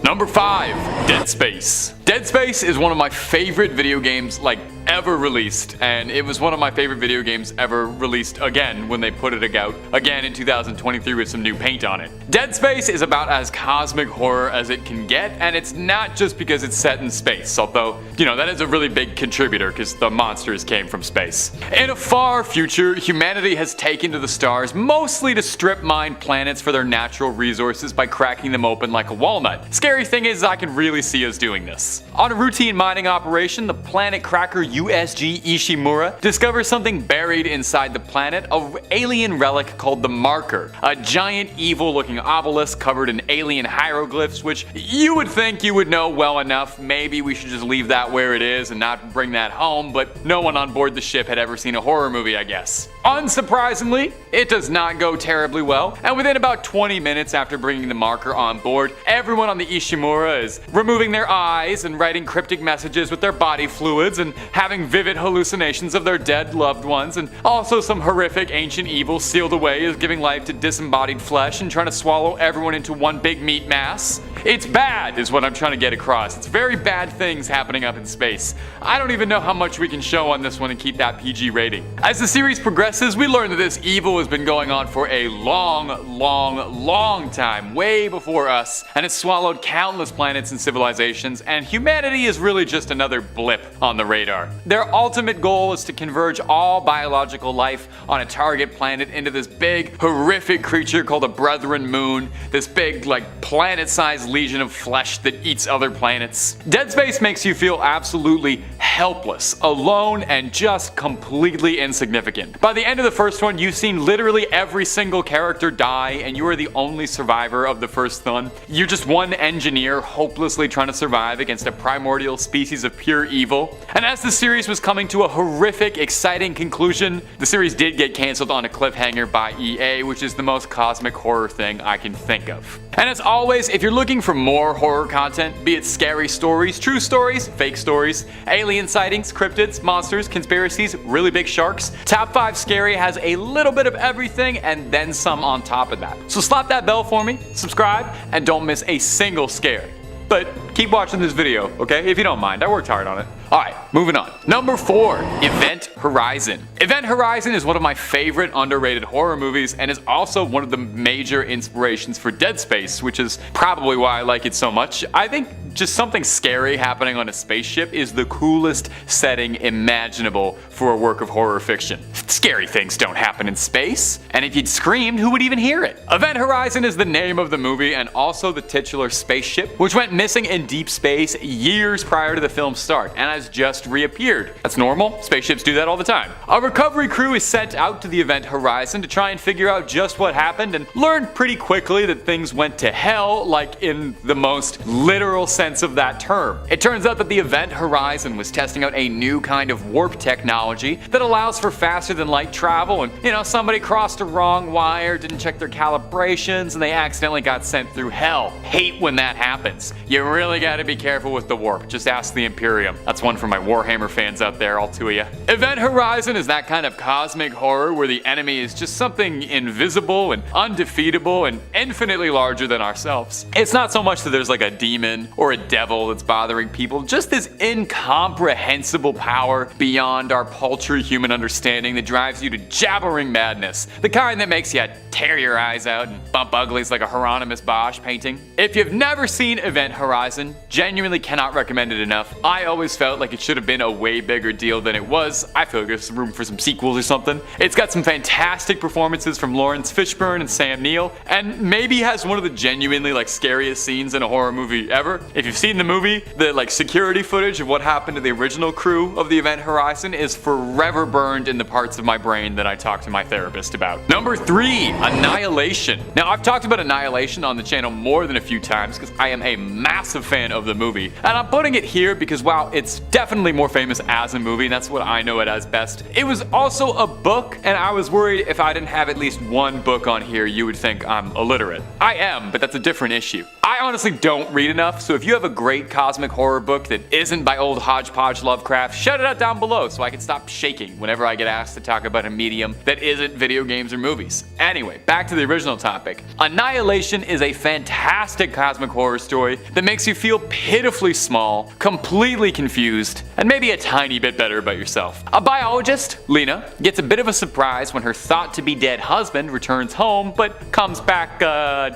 Number 5. Dead Space. Dead Space is one of my favorite video games ever released, and it was one of my favorite video games ever released again when they put it out again in 2023 with some new paint on it. Dead Space is about as cosmic horror as it can get, and it's not just because it's set in space, although, that is a really big contributor because the monsters came from space. In a far future, humanity has taken to the stars mostly to strip mine planets for their natural resources by cracking them open like a walnut. Scary thing is, I can really see us doing this. On a routine mining operation, the planet cracker USG Ishimura discovers something buried inside the planet, an alien relic called the Marker, a giant evil-looking obelisk covered in alien hieroglyphs, which you would think you would know well enough. Maybe we should just leave that where it is and not bring that home, but no one on board the ship had ever seen a horror movie, I guess. Unsurprisingly, it does not go terribly well, and within about 20 minutes after bringing the Marker on board, everyone on the Ishimura is removing their eyes and writing cryptic messages with their body fluids and having vivid hallucinations of their dead loved ones, and also some horrific ancient evil sealed away as giving life to disembodied flesh and trying to swallow everyone into one big meat mass. It's bad is what I'm trying to get across. It's very bad things happening up in space. I don't even know how much we can show on this one and keep that PG rating. As the series progresses, we learn that this evil has been going on for a long time, way before us, and it's swallowed countless planets and civilizations, and humanity is really just another blip on the radar. Their ultimate goal is to converge all biological life on a target planet into this big, horrific creature called a Brethren Moon, this big, planet-sized legion of flesh that eats other planets. Dead Space makes you feel absolutely helpless, alone, and just completely insignificant. By the end of the first one, you've seen literally every single character die, and you are the only survivor of the first one. You're just one engineer hopelessly trying to survive against a primordial species of pure evil. And as the series was coming to a horrific, exciting conclusion, the series did get cancelled on a cliffhanger by EA, which is the most cosmic horror thing I can think of. And as always, if you're looking for more horror content, be it scary stories, true stories, fake stories, alien sightings, cryptids, monsters, conspiracies, really big sharks, Top 5 Scary has a little bit of everything and then some on top of that. So slap that bell for me, subscribe, and don't miss a single scare. But keep watching this video, okay? If you don't mind, I worked hard on it. Alright, moving on. Number 4, Event Horizon. Event Horizon is one of my favorite underrated horror movies and is also one of the major inspirations for Dead Space, which is probably why I like it so much. I think just something scary happening on a spaceship is the coolest setting imaginable for a work of horror fiction. Scary things don't happen in space, and if you'd screamed, who would even hear it? Event Horizon is the name of the movie and also the titular spaceship, which went missing in deep space years prior to the film's start and has just reappeared. That's normal, spaceships do that all the time. A recovery crew is sent out to the Event Horizon to try and figure out just what happened and learn pretty quickly that things went to hell, like in the most literal sense of that term. It turns out that the Event Horizon was testing out a new kind of warp technology that allows for faster than light travel, and somebody crossed a wrong wire, didn't check their calibrations, and they accidentally got sent through hell. Hate when that happens. You really gotta be careful with the warp. Just ask the Imperium. That's one for my Warhammer fans out there, all two of you. Event Horizon is that kind of cosmic horror where the enemy is just something invisible and undefeatable and infinitely larger than ourselves. It's not so much that there's a demon or a devil that's bothering people, just this incomprehensible power beyond our paltry human understanding that drives you to jabbering madness. The kind that makes you tear your eyes out and bump uglies like a Hieronymus Bosch painting. If you've never seen Event Horizon, genuinely cannot recommend it enough. I always felt like it should have been a way bigger deal than it was. I feel like there's room for some sequels or something. It's got some fantastic performances from Lawrence Fishburne and Sam Neill, and maybe has one of the genuinely scariest scenes in a horror movie ever. If you've seen the movie, the security footage of what happened to the original crew of the Event Horizon is forever burned in the parts of my brain that I talk to my therapist about. Number 3, Annihilation. Now, I've talked about Annihilation on the channel more than a few times because I am a massive fan of the movie, and I'm putting it here because while it's definitely more famous as a movie, and that's what I know it as best, it was also a book, and I was worried if I didn't have at least one book on here, you would think I'm illiterate. I am, but that's a different issue. I honestly don't read enough, so if you have a great cosmic horror book that isn't by old hodgepodge Lovecraft, shout it out down below so I can stop shaking whenever I get asked to talk about a medium that isn't video games or movies. Anyway, back to the original topic. Annihilation is a fantastic cosmic horror story that makes you feel pitifully small, completely confused, and maybe a tiny bit better about yourself. A biologist, Lena, gets a bit of a surprise when her thought-to-be-dead husband returns home but comes back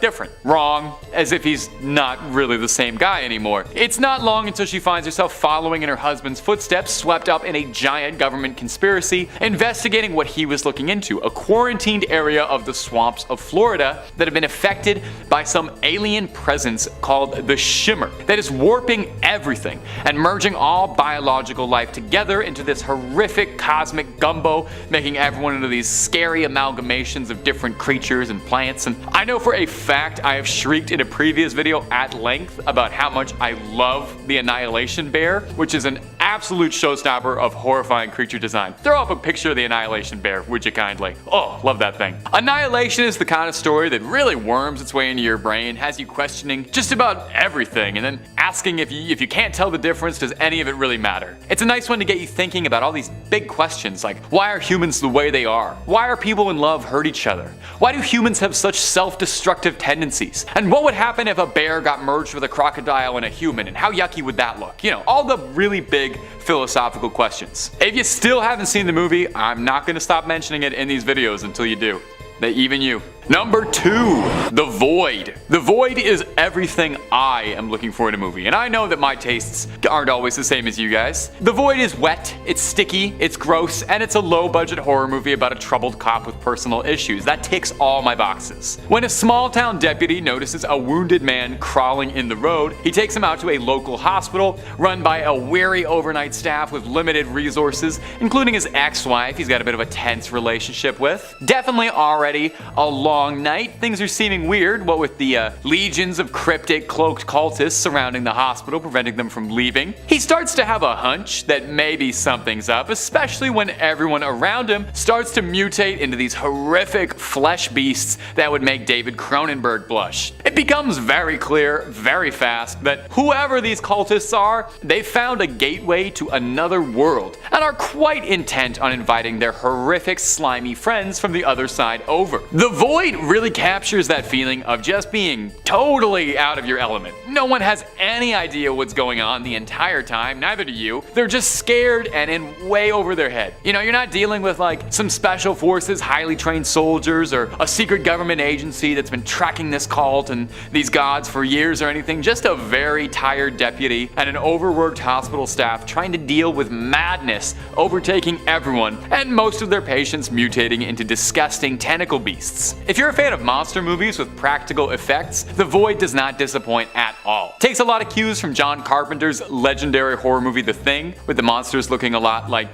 different. Wrong, as if he's not really the same guy anymore. It's not long until she finds herself following in her husband's footsteps, swept up in a giant government conspiracy, investigating what he was looking into, a quarantined area of the swamps of Florida that have been affected by some alien presence called the Shimmer that is warping everything and merging all biological life together into this horrific cosmic gumbo, making everyone into these scary amalgamations of different creatures and plants. And I know for a fact I have shrieked in a previous video at length about how much I love the Annihilation Bear, which is an absolute showstopper of horrifying creature design. Throw up a picture of the Annihilation Bear, would you kindly? Oh, love that thing. Annihilation is the kind of story that really worms its way into your brain, has you questioning just about everything, and then asking if you can't tell the difference, does any of it really matter? It's a nice one to get you thinking about all these big questions like, why are humans the way they are? Why are people in love hurt each other? Why do humans have such self-destructive tendencies? And what would happen if a bear got merged with a crocodile and a human, and how yucky would that look? You know, all the really big philosophical questions. If you still haven't seen the movie, I'm not going to stop mentioning it in these videos until you do. Even you. Number 2, The Void. The Void is everything I am looking for in a movie, and I know that my tastes aren't always the same as you guys. The Void is wet, it's sticky, it's gross, and it's a low-budget horror movie about a troubled cop with personal issues. That ticks all my boxes. When a small-town deputy notices a wounded man crawling in the road, he takes him out to a local hospital run by a weary overnight staff with limited resources, including his ex-wife he's got a bit of a tense relationship with. Definitely already a long night. Things are seeming weird, what with the legions of cryptic cloaked cultists surrounding the hospital, preventing them from leaving. He starts to have a hunch that maybe something's up, especially when everyone around him starts to mutate into these horrific flesh beasts that would make David Cronenberg blush. It becomes very clear, very fast, that whoever these cultists are, they've found a gateway to another world and are quite intent on inviting their horrific slimy friends from the other side over. The Void really captures that feeling of just being totally out of your element. No one has any idea what's going on the entire time, neither do you. They're just scared and in way over their head. You know, you're not dealing with like some special forces, highly trained soldiers, or a secret government agency that's been tracking this cult and these gods for years or anything. Just a very tired deputy and an overworked hospital staff trying to deal with madness overtaking everyone, and most of their patients mutating into disgusting tentacle beasts. If you're a fan of monster movies with practical effects, The Void does not disappoint at all. Takes a lot of cues from John Carpenter's legendary horror movie The Thing, with the monsters looking a lot like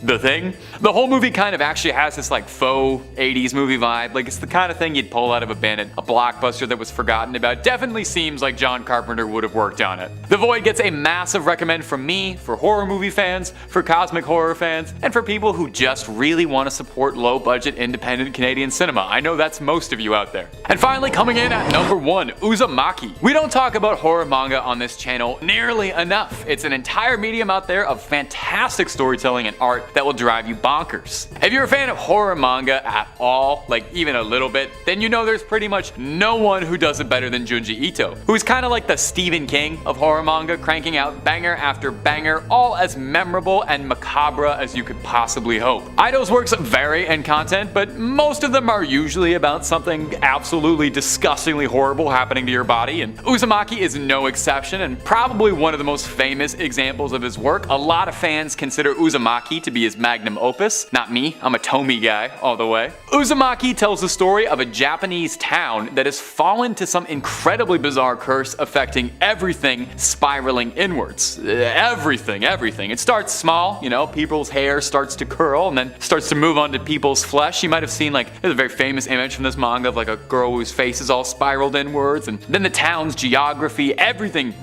The Thing. The whole movie kind of actually has this like faux 80s movie vibe. Like it's the kind of thing you'd pull out of a blockbuster that was forgotten about. Definitely seems like John Carpenter would have worked on it. The Void gets a massive recommend from me for horror movie fans, for cosmic horror fans, and for people who just really want to support low budget independent Canadian cinema. I know that's most of you out there. And finally, coming in at number 1, Uzumaki. We don't talk about horror manga on this channel nearly enough. It's an entire medium out there of fantastic storytelling and art that will drive you bonkers. If you're a fan of horror manga at all, like even a little bit, then you know there's pretty much no one who does it better than Junji Ito, who's kind of like the Stephen King of horror manga, cranking out banger after banger, all as memorable and macabre as you could possibly hope. Ito's works vary in content, but most of them are usually about something absolutely disgustingly horrible happening to your body, and Uzumaki is no exception, and probably one of the most famous examples of his work. A lot of fans consider Uzumaki to be his magnum opus. Not me, I'm a Tomy guy all the way. Uzumaki tells the story of a Japanese town that has fallen to some incredibly bizarre curse affecting everything, spiraling inwards. Everything. It starts small, you know, people's hair starts to curl and then starts to move onto people's flesh. You might have seen like, there's a very famous image from this manga of like a girl whose face is all spiraled inwards, and then the town's geography, everything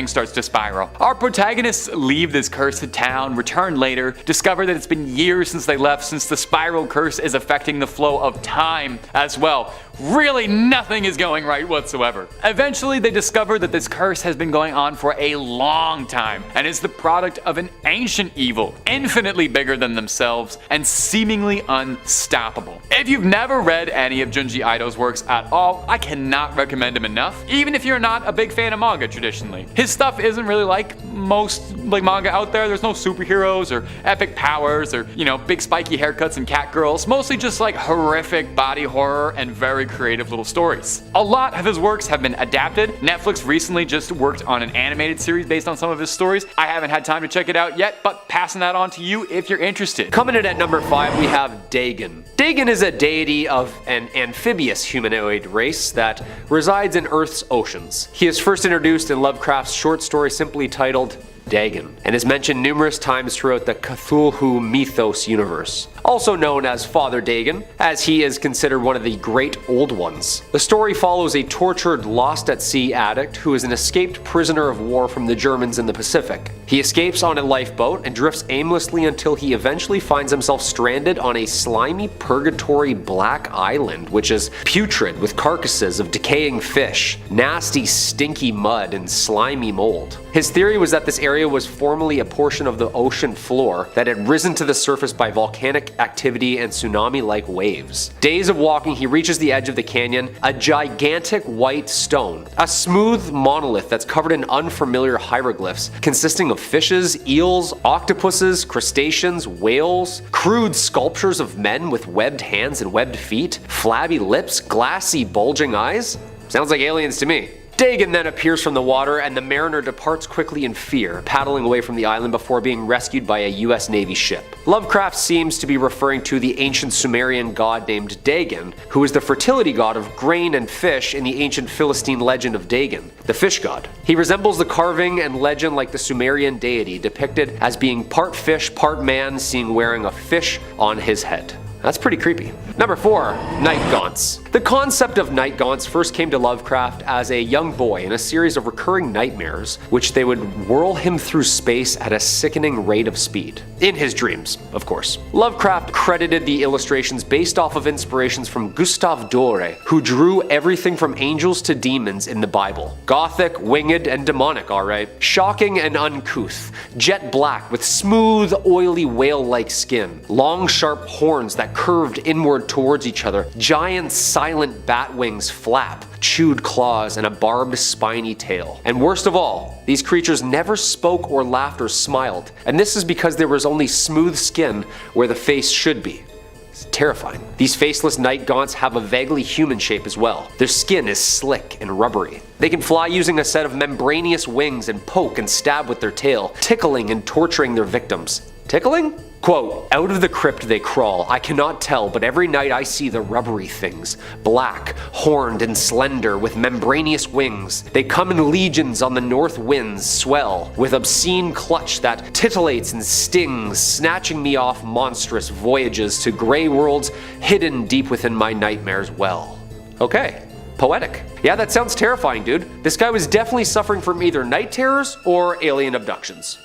starts to spiral. Our protagonists leave this cursed town, return later, discover that it's been years since they left, since the spiral curse is affecting the flow of time as well. Really nothing is going right whatsoever. Eventually they discover that this curse has been going on around for a long time and is the product of an ancient evil, infinitely bigger than themselves and seemingly unstoppable. If you've never read any of Junji Ito's works at all, I cannot recommend him enough, even if you're not a big fan of manga traditionally. His stuff isn't really like most manga out there. There's no superheroes or epic powers or, big spiky haircuts and cat girls. Mostly just like horrific body horror and very creative little stories. A lot of his works have been adapted. Netflix recently just worked on an animated series based on some of his stories. I haven't had time to check it out yet, but passing that on to you if you're interested. Coming in at number 5, we have Dagon. Dagon is a deity of an amphibious humanoid race that resides in Earth's oceans. He is first introduced in Lovecraft's short story simply titled Dagon, and is mentioned numerous times throughout the Cthulhu mythos universe. Also known as Father Dagon, as he is considered one of the Great Old Ones. The story follows a tortured, lost-at-sea addict who is an escaped prisoner of war from the Germans in the Pacific. He escapes on a lifeboat and drifts aimlessly until he eventually finds himself stranded on a slimy purgatory black island, which is putrid with carcasses of decaying fish, nasty stinky mud, and slimy mold. His theory was that this area was formerly a portion of the ocean floor that had risen to the surface by volcanic activity and tsunami-like waves. Days of walking, he reaches the edge of the canyon, a gigantic white stone, a smooth monolith that's covered in unfamiliar hieroglyphs consisting of fishes, eels, octopuses, crustaceans, whales, crude sculptures of men with webbed hands and webbed feet, flabby lips, glassy bulging eyes. Sounds like aliens to me. Dagon then appears from the water and the mariner departs quickly in fear, paddling away from the island before being rescued by a US Navy ship. Lovecraft seems to be referring to the ancient Sumerian god named Dagon, who is the fertility god of grain and fish in the ancient Philistine legend of Dagon, the fish god. He resembles the carving and legend like the Sumerian deity, depicted as being part fish, part man, seen wearing a fish on his head. That's pretty creepy. Number 4, Night Gaunts. The concept of night gaunts first came to Lovecraft as a young boy in a series of recurring nightmares, which they would whirl him through space at a sickening rate of speed. In his dreams, of course. Lovecraft credited the illustrations based off of inspirations from Gustave Doré, who drew everything from angels to demons in the Bible. Gothic, winged, and demonic, alright. Shocking and uncouth. Jet black with smooth, oily whale-like skin. Long, sharp horns that curved inward towards each other. Giant, silent bat wings flap, chewed claws, and a barbed, spiny tail. And worst of all, these creatures never spoke or laughed or smiled, and this is because there was only smooth skin where the face should be. It's terrifying. These faceless night gaunts have a vaguely human shape as well. Their skin is slick and rubbery. They can fly using a set of membranous wings and poke and stab with their tail, tickling and torturing their victims. Tickling? Quote, out of the crypt they crawl, I cannot tell, but every night I see the rubbery things, black, horned and slender, with membranous wings. They come in legions on the north winds, swell, with obscene clutch that titillates and stings, snatching me off monstrous voyages to gray worlds hidden deep within my nightmares well. Okay. Poetic. Yeah, that sounds terrifying, dude. This guy was definitely suffering from either night terrors or alien abductions.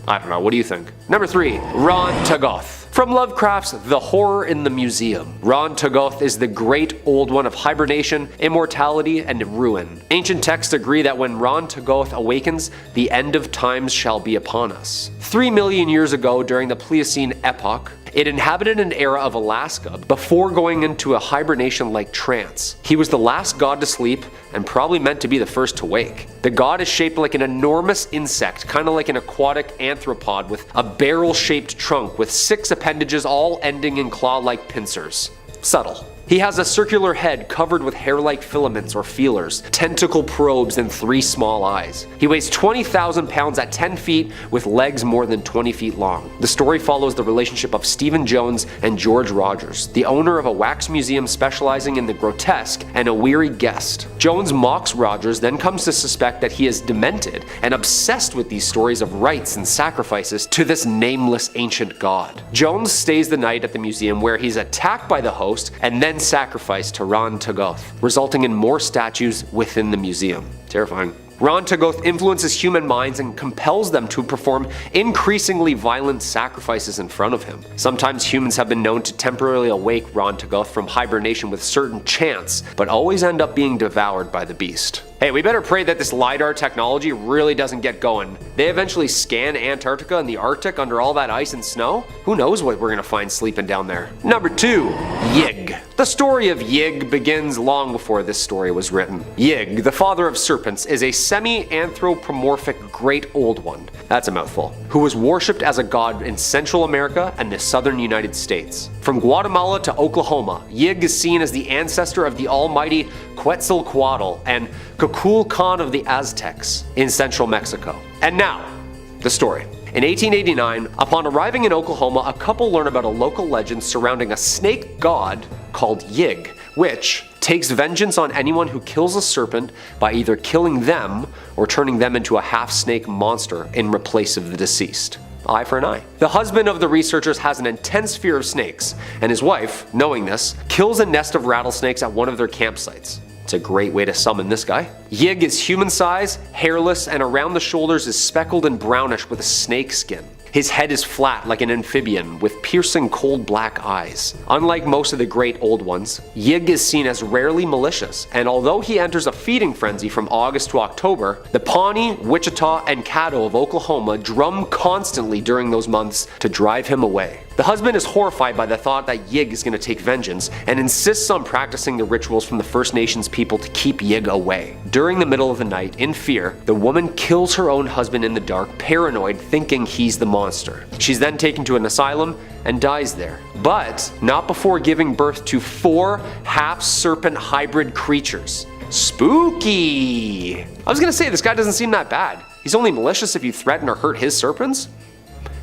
I don't know, what do you think? Number 3, Rhan Tegoth. From Lovecraft's The Horror in the Museum, Rhan Tegoth is the Great Old One of hibernation, immortality, and ruin. Ancient texts agree that when Rhan Tegoth awakens, the end of times shall be upon us. 3 million years ago, during the Pliocene epoch, it inhabited an era of Alaska before going into a hibernation-like trance. He was the last god to sleep and probably meant to be the first to wake. The god is shaped like an enormous insect, kind of like an aquatic anthropod with a barrel-shaped trunk with 6 appendages all ending in claw-like pincers. Subtle. He has a circular head covered with hair-like filaments or feelers, tentacle probes, and 3 small eyes. He weighs 20,000 pounds at 10 feet with legs more than 20 feet long. The story follows the relationship of Stephen Jones and George Rogers, the owner of a wax museum specializing in the grotesque and a weary guest. Jones mocks Rogers, then comes to suspect that he is demented and obsessed with these stories of rites and sacrifices to this nameless ancient god. Jones stays the night at the museum where he's attacked by the host and then sacrificed to Rhan Tegoth, resulting in more statues within the museum. Terrifying. Rhan Tegoth influences human minds and compels them to perform increasingly violent sacrifices in front of him. Sometimes humans have been known to temporarily awake Rhan Tegoth from hibernation with certain chance, but always end up being devoured by the beast. Hey, we better pray that this LiDAR technology really doesn't get going. They eventually scan Antarctica and the Arctic under all that ice and snow? Who knows what we're gonna find sleeping down there. Number 2. Yig. The story of Yig begins long before this story was written. Yig, the father of serpents, is a semi-anthropomorphic great old one, that's a mouthful, who was worshipped as a god in Central America and the southern United States. From Guatemala to Oklahoma, Yig is seen as the ancestor of the almighty Quetzalcoatl and Kukulkan of the Aztecs in central Mexico. And now, the story. In 1889, upon arriving in Oklahoma, a couple learn about a local legend surrounding a snake god called Yig, which takes vengeance on anyone who kills a serpent by either killing them or turning them into a half-snake monster in replace of the deceased. Eye for an eye. The husband of the researchers has an intense fear of snakes, and his wife, knowing this, kills a nest of rattlesnakes at one of their campsites. It's a great way to summon this guy. Yig is human size, hairless, and around the shoulders is speckled and brownish with a snake skin. His head is flat like an amphibian with piercing cold black eyes. Unlike most of the great old ones, Yig is seen as rarely malicious, and although he enters a feeding frenzy from August to October, the Pawnee, Wichita, and Caddo of Oklahoma drum constantly during those months to drive him away. The husband is horrified by the thought that Yig is going to take vengeance and insists on practicing the rituals from the First Nations people to keep Yig away. During the middle of the night, in fear, the woman kills her own husband in the dark, paranoid, thinking he's the monster. She's then taken to an asylum and dies there, but not before giving birth to 4 half-serpent hybrid creatures. Spooky! I was gonna say, this guy doesn't seem that bad. He's only malicious if you threaten or hurt his serpents.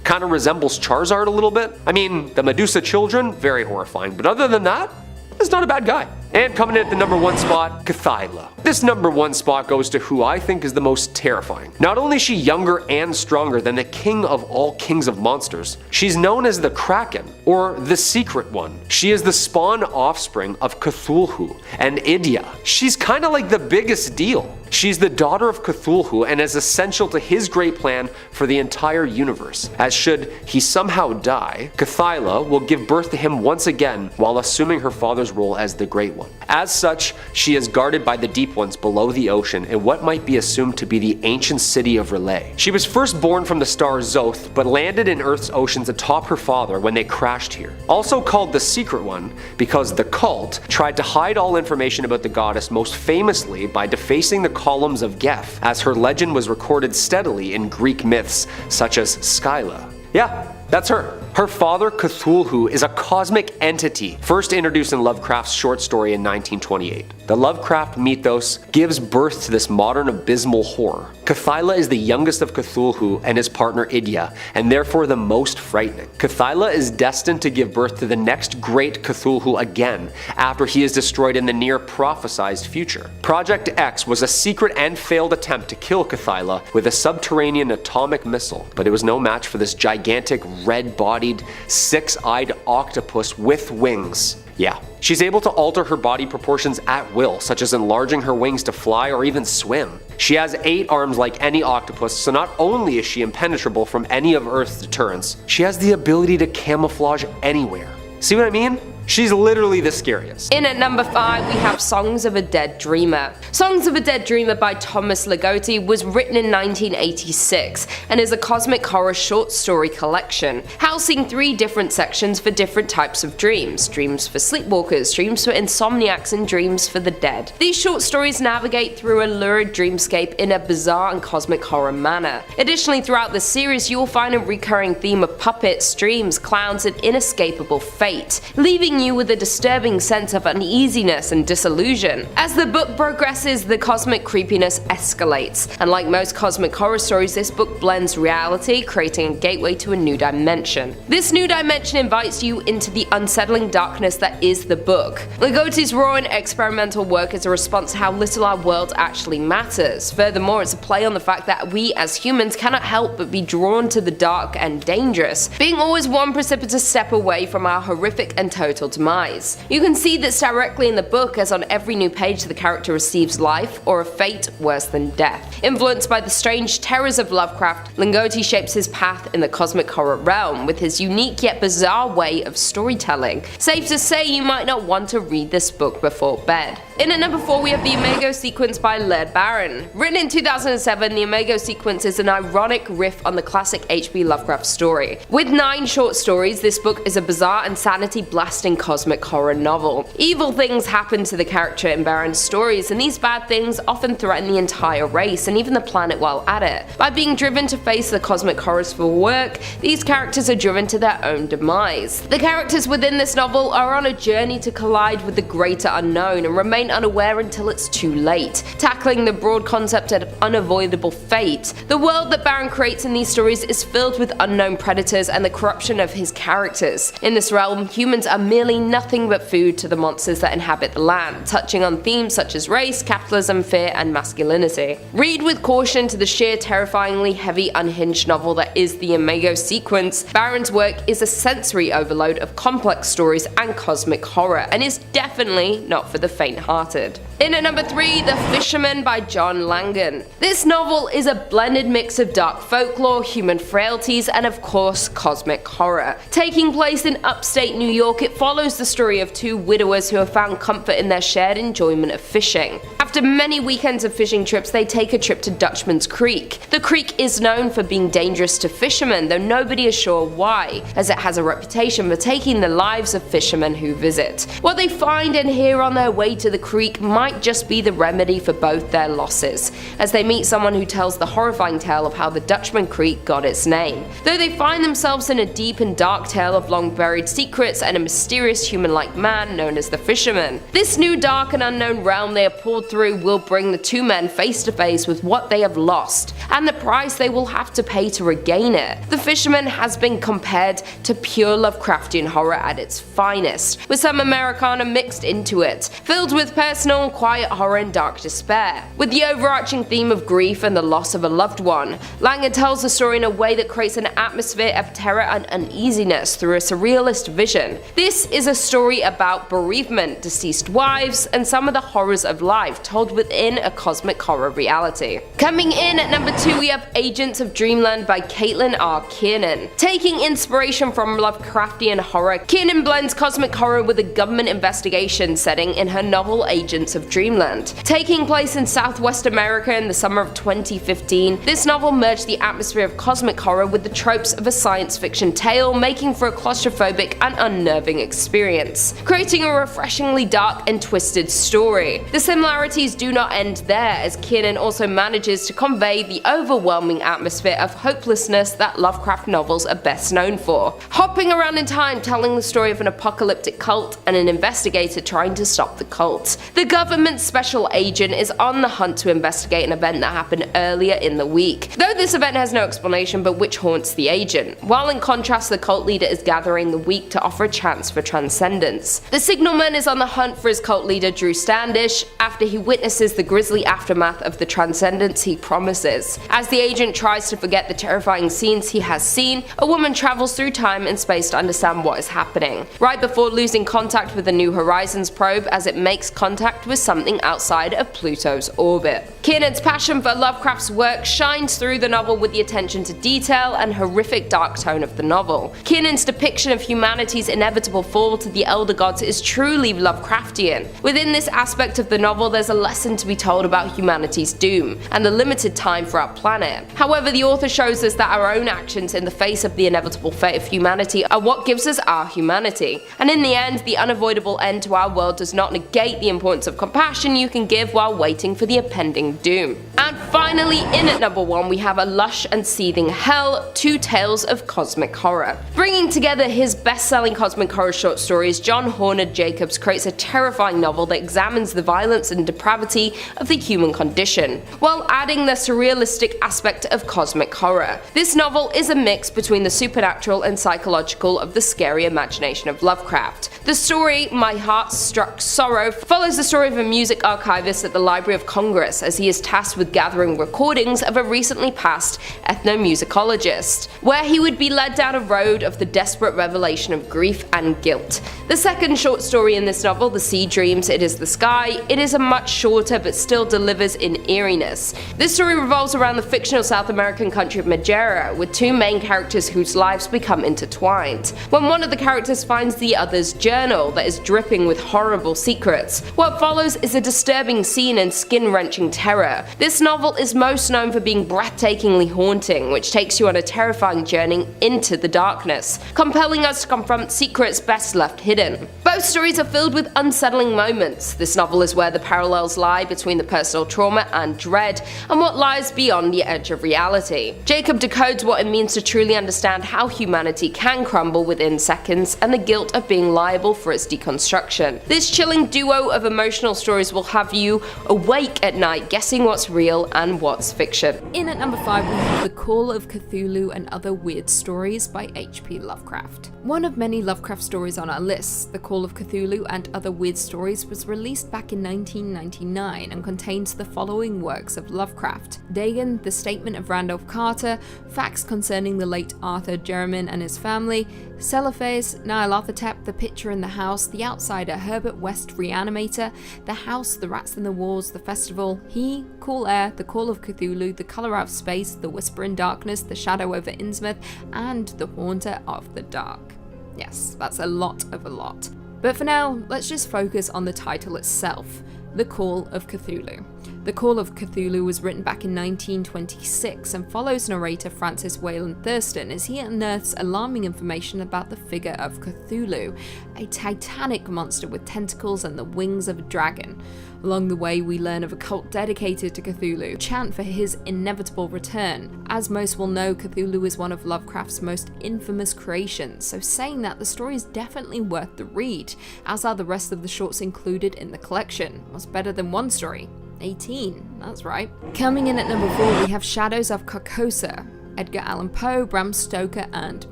Kind of resembles Charizard a little bit. I mean, the Medusa children, very horrifying, but other than that, he's not a bad guy. And coming in at the number 1 spot, Cthulhu. This number 1 spot goes to who I think is the most terrifying. Not only is she younger and stronger than the king of all kings of monsters, she's known as the Kraken, or the Secret One. She is the spawn offspring of Cthulhu and Idya. She's kinda like the biggest deal. She's the daughter of Cthulhu and is essential to his great plan for the entire universe, as should he somehow die, Cthulhu will give birth to him once again while assuming her father's role as the Great One. As such, she is guarded by the Deep Ones below the ocean in what might be assumed to be the ancient city of Relay. She was first born from the star Zoth, but landed in Earth's oceans atop her father when they crashed here. Also called the Secret One because the cult tried to hide all information about the goddess, most famously by defacing the columns of Geth, as her legend was recorded steadily in Greek myths such as Skylla. Yeah, that's her. Her father, Cthulhu, is a cosmic entity first introduced in Lovecraft's short story in 1928. The Lovecraft mythos gives birth to this modern abysmal horror. Cthulhu is the youngest of Cthulhu and his partner Idya, and therefore the most frightening. Cthulhu is destined to give birth to the next great Cthulhu again, after he is destroyed in the near prophesized future. Project X was a secret and failed attempt to kill Cthulhu with a subterranean atomic missile, but it was no match for this gigantic red-bodied, 6-eyed octopus with wings. Yeah, she's able to alter her body proportions at will, such as enlarging her wings to fly or even swim. She has 8 arms like any octopus, so not only is she impenetrable from any of Earth's deterrents, she has the ability to camouflage anywhere. See what I mean? She's literally the scariest. In at number 5, we have Songs of a Dead Dreamer. Songs of a Dead Dreamer by Thomas Ligotti was written in 1986 and is a cosmic horror short story collection, housing 3 different sections for different types of dreams. Dreams for sleepwalkers, dreams for insomniacs, and dreams for the dead. These short stories navigate through a lurid dreamscape in a bizarre and cosmic horror manner. Additionally, throughout the series, you will find a recurring theme of puppets, dreams, clowns, and inescapable fate, leaving you with a disturbing sense of uneasiness and disillusion. As the book progresses, the cosmic creepiness escalates, and like most cosmic horror stories, this book blends reality, creating a gateway to a new dimension. This new dimension invites you into the unsettling darkness that is the book. Ligotti's raw and experimental work is a response to how little our world actually matters. Furthermore, it's a play on the fact that we as humans cannot help but be drawn to the dark and dangerous, being always one precipitous step away from our horrific and total accidental demise. You can see this directly in the book, as on every new page the character receives life or a fate worse than death. Influenced by the strange terrors of Lovecraft, Tegoth shapes his path in the cosmic horror realm with his unique yet bizarre way of storytelling. Safe to say you might not want to read this book before bed. In at number 4 we have the Imago sequence by Laird Barron. Written in 2007, the Imago sequence is an ironic riff on the classic H.P. Lovecraft story. With 9 short stories, this book is a bizarre and sanity-blasting cosmic horror novel. Evil things happen to the character in Barron's stories, and these bad things often threaten the entire race and even the planet while at it. By being driven to face the cosmic horrors for work, these characters are driven to their own demise. The characters within this novel are on a journey to collide with the greater unknown and remain unaware until it's too late, tackling the broad concept of unavoidable fate. The world that Barron creates in these stories is filled with unknown predators and the corruption of his characters. In this realm, humans are merely nothing but food to the monsters that inhabit the land, touching on themes such as race, capitalism, fear, and masculinity. Read with caution to the sheer terrifyingly heavy unhinged novel that is the Imago sequence. Barron's work is a sensory overload of complex stories and cosmic horror, and is definitely not for the faint-hearted. In at number 3, The Fisherman by John Langan. This novel is a blended mix of dark folklore, human frailties, and of course cosmic horror. Taking place in upstate New York, it follows the story of 2 widowers who have found comfort in their shared enjoyment of fishing. After many weekends of fishing trips, they take a trip to Dutchman's Creek. The creek is known for being dangerous to fishermen, though nobody is sure why, as it has a reputation for taking the lives of fishermen who visit. What they find and hear on their way to the creek might just be the remedy for both their losses, as they meet someone who tells the horrifying tale of how the Dutchman Creek got its name. Though they find themselves in a deep and dark tale of long buried secrets and a mysterious human-like man known as the Fisherman. This new dark and unknown realm they are pulled through will bring the 2 men face to face with what they have lost, and the price they will have to pay to regain it. The Fisherman has been compared to pure Lovecraftian horror at its finest, with some Americana mixed into it, filled with personal, quiet horror and dark despair. With the overarching theme of grief and the loss of a loved one, Langan tells the story in a way that creates an atmosphere of terror and uneasiness through a surrealist vision. This is a story about bereavement, deceased wives, and some of the horrors of life told within a cosmic horror reality. Coming in at number 2 we have Agents of Dreamland by Caitlin R. Kiernan. Taking inspiration from Lovecraftian horror, Kiernan blends cosmic horror with a government investigation setting in her novel Agents of Dreamland. Taking place in Southwest America in the summer of 2015, this novel merged the atmosphere of cosmic horror with the tropes of a science fiction tale, making for a claustrophobic and unnerving experience, creating a refreshingly dark and twisted story. The similarities do not end there, as Kiernan also manages to convey the overwhelming atmosphere of hopelessness that Lovecraft novels are best known for, hopping around in time telling the story of an apocalyptic cult and an investigator trying to stop the cult. The government special agent is on the hunt to investigate an event that happened earlier in the week, though this event has no explanation but which haunts the agent, while in contrast the cult leader is gathering the weak to offer a chance for transcendence. The signalman is on the hunt for his cult leader Drew Standish after he witnesses the grisly aftermath of the transcendence he promises. As the agent tries to forget the terrifying scenes he has seen, a woman travels through time and space to understand what is happening, right before losing contact with the New Horizons probe as it makes contact with something outside of Pluto's orbit. Kiernan's passion for Lovecraft's work shines through the novel with the attention to detail and horrific dark tone of the novel. Kiernan's depiction of humanity's inevitable fall to the Elder Gods is truly Lovecraftian. Within this aspect of the novel, there's a lesson to be told about humanity's doom and the limited time for our planet. However, the author shows us that our own actions in the face of the inevitable fate of humanity are what gives us our humanity. And in the end, the unavoidable end to our world does not negate the importance of compassion you can give while waiting for the impending doom. And finally, in at number 1, we have A Lush and Seething Hell, 2 tales of cosmic horror. Bringing together his best-selling cosmic horror short stories, John Horner Jacobs creates a terrifying novel that examines the violence and depravity of the human condition, while adding the surrealistic aspect of cosmic horror. This novel is a mix between the supernatural and psychological of the scary imagination of Lovecraft. The story, My Heart Struck Sorrow, follows the story of a a music archivist at the Library of Congress as he is tasked with gathering recordings of a recently passed ethnomusicologist, where he would be led down a road of the desperate revelation of grief and guilt. The second short story in this novel, The Sea Dreams, It Is the Sky, it is a much shorter but still delivers in eeriness. This story revolves around the fictional South American country of Madeira, with two main characters whose lives become intertwined. When one of the characters finds the other's journal that is dripping with horrible secrets, what follows is a disturbing scene and skin-wrenching terror. This novel is most known for being breathtakingly haunting, which takes you on a terrifying journey into the darkness, compelling us to confront secrets best left hidden. Both stories are filled with unsettling moments. This novel is where the parallels lie between the personal trauma and dread, and what lies beyond the edge of reality. Jacob decodes what it means to truly understand how humanity can crumble within seconds, and the guilt of being liable for its deconstruction. This chilling duo of emotional stories will have you awake at night guessing what's real and what's fiction. In at number 5 we have The Call of Cthulhu and Other Weird Stories by H.P. Lovecraft. One of many Lovecraft stories on our list, The Call of Cthulhu and Other Weird Stories was released back in 1999 and contains the following works of Lovecraft: Dagon, The Statement of Randolph Carter, Facts Concerning the Late Arthur Jermyn and His Family, Celophanes, Nyarlathotep, The Picture in the House, The Outsider, Herbert West Reanimator, The House, The Rats in the Walls, The Festival, He, Cool Air, The Call of Cthulhu, The Color Out of Space, The Whisper in Darkness, The Shadow over Innsmouth, and The Haunter of the Dark. Yes, that's a lot of a lot. But for now, let's just focus on the title itself, The Call of Cthulhu. The Call of Cthulhu was written back in 1926 and follows narrator Francis Wayland Thurston as he unearths alarming information about the figure of Cthulhu, a titanic monster with tentacles and the wings of a dragon. Along the way, we learn of a cult dedicated to Cthulhu, chant for his inevitable return. As most will know, Cthulhu is one of Lovecraft's most infamous creations, so saying that, the story is definitely worth the read, as are the rest of the shorts included in the collection. What's better than one story? 18, that's right. Coming in at number 4 we have Shadows of Carcosa, Edgar Allan Poe, Bram Stoker, and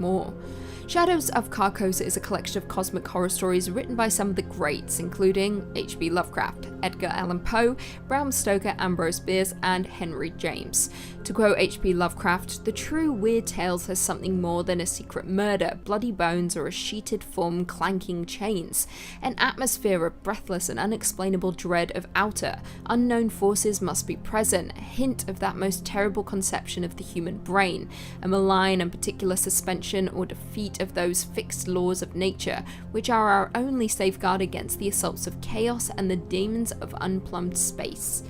more. Shadows of Carcosa is a collection of cosmic horror stories written by some of the greats, including H.P. Lovecraft, Edgar Allan Poe, Bram Stoker, Ambrose Bierce, and Henry James. To quote H.P. Lovecraft, "The true Weird Tales has something more than a secret murder, bloody bones, or a sheeted form clanking chains. An atmosphere of breathless and unexplainable dread of outer, unknown forces must be present, a hint of that most terrible conception of the human brain, a malign and particular suspension or defeat of those fixed laws of nature, which are our only safeguard against the assaults of chaos and the demons of unplumbed space."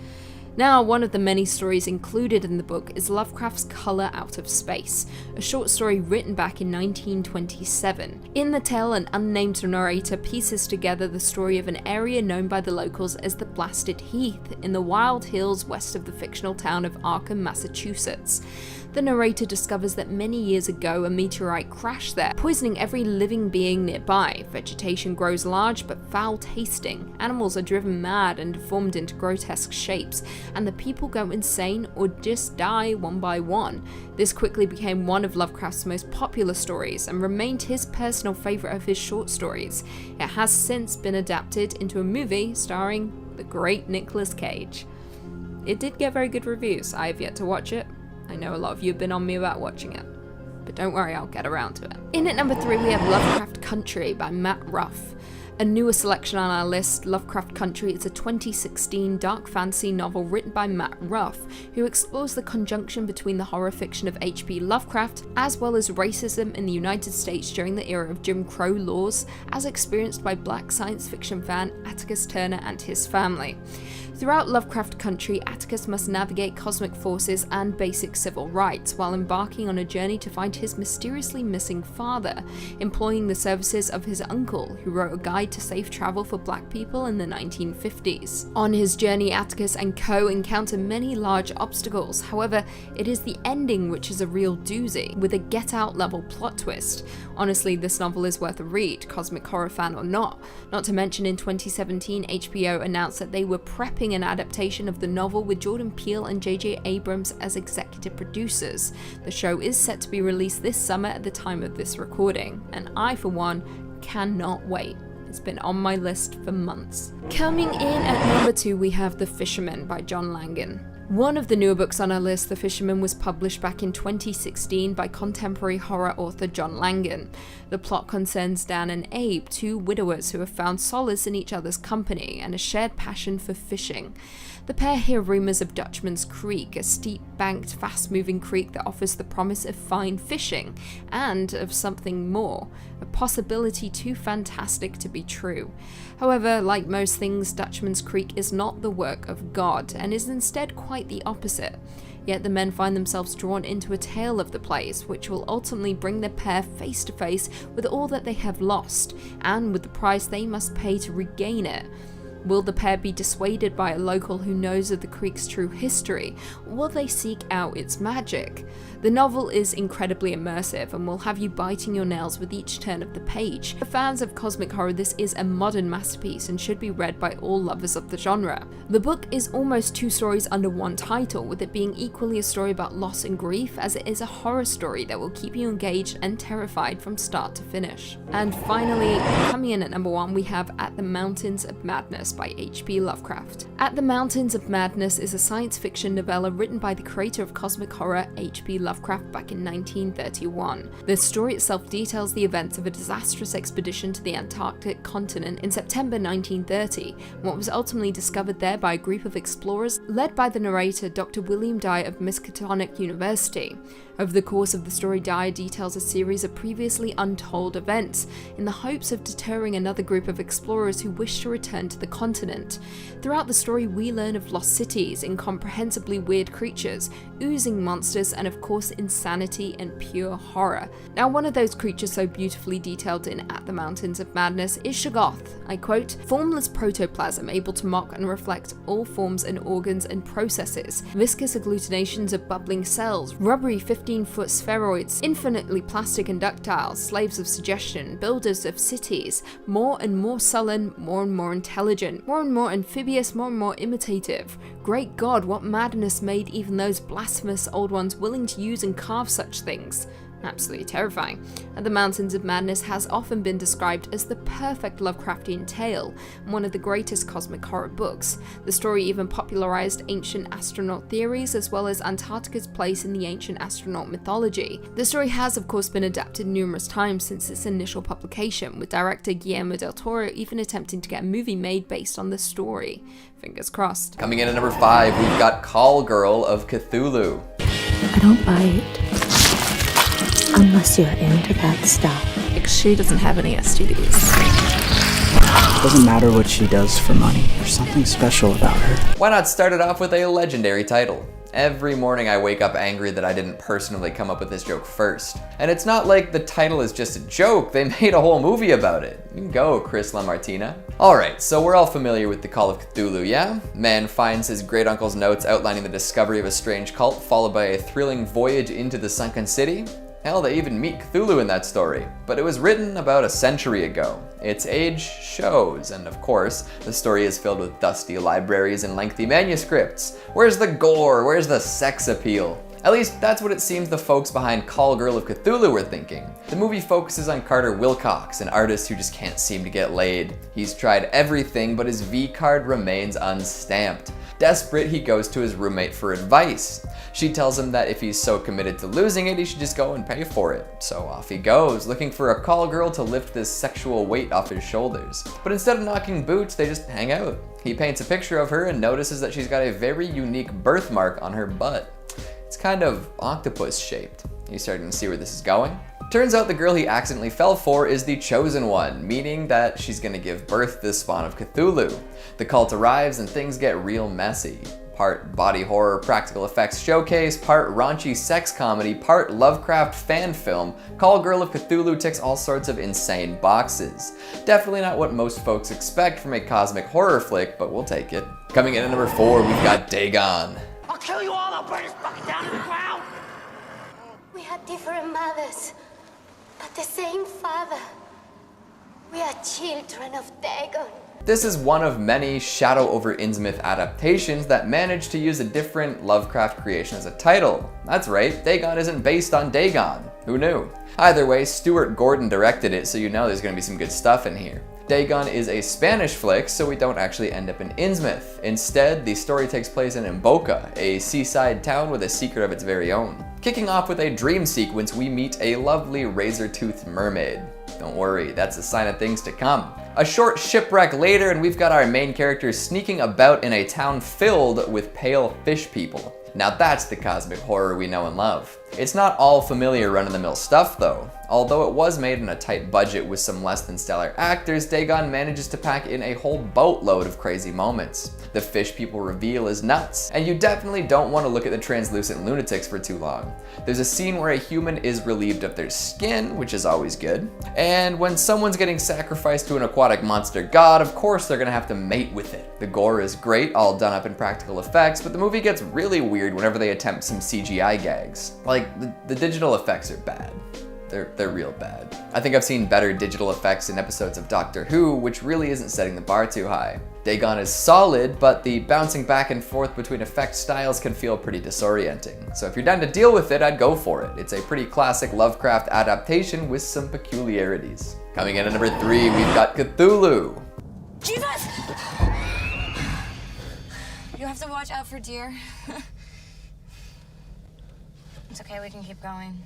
Now, one of the many stories included in the book is Lovecraft's Color Out of Space, a short story written back in 1927. In the tale, an unnamed narrator pieces together the story of an area known by the locals as the Blasted Heath in the wild hills west of the fictional town of Arkham, Massachusetts. The narrator discovers that many years ago a meteorite crashed there, poisoning every living being nearby. Vegetation grows large but foul-tasting, animals are driven mad and deformed into grotesque shapes, and the people go insane or just die one by one. This quickly became one of Lovecraft's most popular stories and remained his personal favourite of his short stories. It has since been adapted into a movie starring the great Nicolas Cage. It did get very good reviews. I have yet to watch it. I know a lot of you have been on me about watching it, but don't worry, I'll get around to it. In at number 3 we have Lovecraft Country by Matt Ruff. A newer selection on our list, Lovecraft Country is a 2016 dark fantasy novel written by Matt Ruff, who explores the conjunction between the horror fiction of H.P. Lovecraft, as well as racism in the United States during the era of Jim Crow laws, as experienced by black science fiction fan Atticus Turner and his family. Throughout Lovecraft Country, Atticus must navigate cosmic forces and basic civil rights while embarking on a journey to find his mysteriously missing father, employing the services of his uncle, who wrote a guide to safe travel for black people in the 1950s. On his journey, Atticus and co. encounter many large obstacles. However, it is the ending which is a real doozy, with a Get Out level plot twist. Honestly, this novel is worth a read, cosmic horror fan or not. Not to mention, in 2017, HBO announced that they were prepping an adaptation of the novel with Jordan Peele and J.J. Abrams as executive producers. The show is set to be released this summer at the time of this recording, and I, for one, cannot wait. It's been on my list for months. Coming in at number 2, we have The Fisherman by John Langan. One of the newer books on our list, The Fisherman, was published back in 2016 by contemporary horror author John Langan. The plot concerns Dan and Abe, 2 widowers who have found solace in each other's company and a shared passion for fishing. The pair hear rumours of Dutchman's Creek, a steep-banked, fast-moving creek that offers the promise of fine fishing, and of something more, a possibility too fantastic to be true. However, like most things, Dutchman's Creek is not the work of God, and is instead quite the opposite. Yet the men find themselves drawn into a tale of the place, which will ultimately bring the pair face to face with all that they have lost, and with the price they must pay to regain it. Will the pair be dissuaded by a local who knows of the creek's true history, or will they seek out its magic? The novel is incredibly immersive and will have you biting your nails with each turn of the page. For fans of cosmic horror, this is a modern masterpiece and should be read by all lovers of the genre. The book is almost 2 stories under one title, with it being equally a story about loss and grief as it is a horror story that will keep you engaged and terrified from start to finish. And finally, coming in at number 1, we have At the Mountains of Madness by H.P. Lovecraft. At the Mountains of Madness is a science fiction novella written by the creator of cosmic horror, H.P. Lovecraft, back in 1931. The story itself details the events of a disastrous expedition to the Antarctic continent in September 1930, and what was ultimately discovered there by a group of explorers led by the narrator Dr. William Dye of Miskatonic University. Over the course of the story, Dye details a series of previously untold events in the hopes of deterring another group of explorers who wish to return to the continent. Throughout the story, we learn of lost cities, incomprehensibly weird creatures, oozing monsters, and of course insanity and pure horror. Now, one of those creatures so beautifully detailed in At the Mountains of Madness is Shoggoth. I quote, "Formless protoplasm able to mock and reflect all forms and organs and processes, viscous agglutinations of bubbling cells, rubbery 15-foot spheroids, infinitely plastic and ductile, slaves of suggestion, builders of cities, more and more sullen, more and more intelligent, more and more amphibious, more and more imitative. Great God, what madness made even those blasphemous old ones willing to use and carve such things?" Absolutely terrifying. At the Mountains of Madness has often been described as the perfect Lovecraftian tale, and one of the greatest cosmic horror books. The story even popularized ancient astronaut theories, as well as Antarctica's place in the ancient astronaut mythology. The story has of course been adapted numerous times since its initial publication, with director Guillermo del Toro even attempting to get a movie made based on the story. Fingers crossed. Coming in at number 5, we've got Call Girl of Cthulhu. I don't bite unless you're into that stuff. She doesn't have any STDs. Doesn't matter what she does for money. There's something special about her. Why not start it off with a legendary title? Every morning I wake up angry that I didn't personally come up with this joke first. And it's not like the title is just a joke, they made a whole movie about it. You can go, Chris LaMartina. Alright, so we're all familiar with the Call of Cthulhu, yeah? Man finds his great uncle's notes outlining the discovery of a strange cult, followed by a thrilling voyage into the sunken city. Hell, they even meet Cthulhu in that story. But it was written about a century ago. Its age shows, and of course, the story is filled with dusty libraries and lengthy manuscripts. Where's the gore? Where's the sex appeal? At least that's what it seems the folks behind Call Girl of Cthulhu were thinking. The movie focuses on Carter Wilcox, an artist who just can't seem to get laid. He's tried everything, but his V-card remains unstamped. Desperate, he goes to his roommate for advice. She tells him that if he's so committed to losing it, he should just go and pay for it. So off he goes, looking for a call girl to lift this sexual weight off his shoulders. But instead of knocking boots, they just hang out. He paints a picture of her and notices that she's got a very unique birthmark on her butt. It's kind of octopus shaped. You starting to see where this is going? Turns out the girl he accidentally fell for is the chosen one, meaning that she's gonna give birth to the spawn of Cthulhu. The cult arrives and things get real messy. Part body horror practical effects showcase, part raunchy sex comedy, part Lovecraft fan film, Call Girl of Cthulhu ticks all sorts of insane boxes. Definitely not what most folks expect from a cosmic horror flick, but we'll take it. Coming in at number 4, we've got Dagon. I'll kill you all, I'll burn this bucket down to the ground! We had different mothers, but the same father. We are children of Dagon. This is one of many Shadow over Innsmouth adaptations that managed to use a different Lovecraft creation as a title. That's right, Dagon isn't based on Dagon. Who knew? Either way, Stuart Gordon directed it, so you know there's gonna be some good stuff in here. Dagon is a Spanish flick, so we don't actually end up in Innsmouth. Instead, the story takes place in Imboca, a seaside town with a secret of its very own. Kicking off with a dream sequence, we meet a lovely razor-toothed mermaid. Don't worry, that's a sign of things to come. A short shipwreck later, and we've got our main characters sneaking about in a town filled with pale fish people. Now that's the cosmic horror we know and love. It's not all familiar run-of-the-mill stuff though. Although it was made on a tight budget with some less than stellar actors, Dagon manages to pack in a whole boatload of crazy moments. The fish people reveal is nuts, and you definitely don't want to look at the translucent lunatics for too long. There's a scene where a human is relieved of their skin, which is always good. And when someone's getting sacrificed to an aquatic monster god, of course they're gonna have to mate with it. The gore is great, all done up in practical effects, but the movie gets really weird whenever they attempt some CGI gags. Like, the digital effects are bad. They're real bad. I think I've seen better digital effects in episodes of Doctor Who, which really isn't setting the bar too high. Dagon is solid, but the bouncing back and forth between effect styles can feel pretty disorienting. So if you're down to deal with it, I'd go for it. It's a pretty classic Lovecraft adaptation with some peculiarities. Coming in at number 3, we've got Cthulhu. Jesus! You have to watch out for deer. It's okay, we can keep going.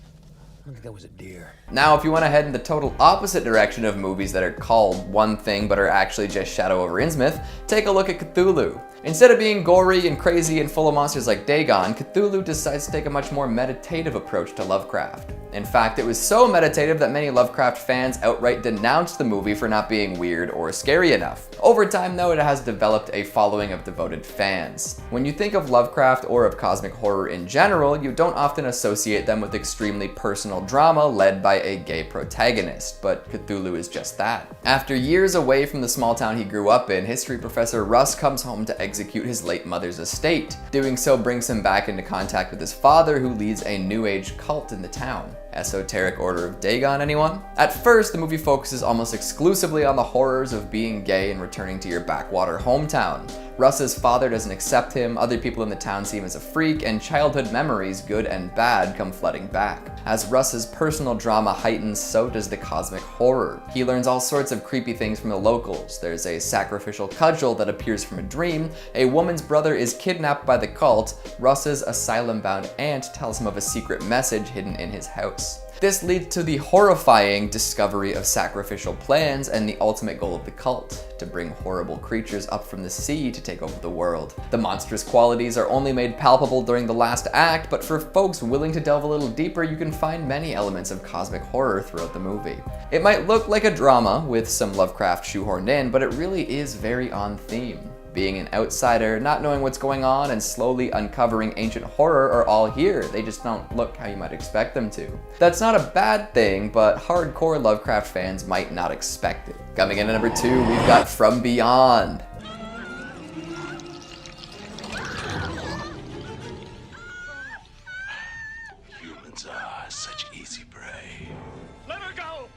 I think that was a deer. Now, if you want to head in the total opposite direction of movies that are called one thing but are actually just Shadow over Innsmouth, take a look at Cthulhu. Instead of being gory and crazy and full of monsters like Dagon, Cthulhu decides to take a much more meditative approach to Lovecraft. In fact, it was so meditative that many Lovecraft fans outright denounced the movie for not being weird or scary enough. Over time though, it has developed a following of devoted fans. When you think of Lovecraft or of cosmic horror in general, you don't often associate them with extremely personal drama led by a gay protagonist, but Cthulhu is just that. After years away from the small town he grew up in, history professor Russ comes home to execute his late mother's estate. Doing so brings him back into contact with his father, who leads a new age cult in the town. Esoteric Order of Dagon, anyone? At first, the movie focuses almost exclusively on the horrors of being gay and returning to your backwater hometown. Russ's father doesn't accept him, other people in the town see him as a freak, and childhood memories, good and bad, come flooding back. As Russ's personal drama heightens, so does the cosmic horror. He learns all sorts of creepy things from the locals. There's a sacrificial cudgel that appears from a dream, a woman's brother is kidnapped by the cult, Russ's asylum-bound aunt tells him of a secret message hidden in his house. This leads to the horrifying discovery of sacrificial plans and the ultimate goal of the cult, to bring horrible creatures up from the sea to take over the world. The monstrous qualities are only made palpable during the last act, but for folks willing to delve a little deeper, you can find many elements of cosmic horror throughout the movie. It might look like a drama with some Lovecraft shoehorned in, but it really is very on theme. Being an outsider, not knowing what's going on, and slowly uncovering ancient horror are all here. They just don't look how you might expect them to. That's not a bad thing, but hardcore Lovecraft fans might not expect it. Coming in at number 2, we've got From Beyond. Humans are such easy prey. Let her go!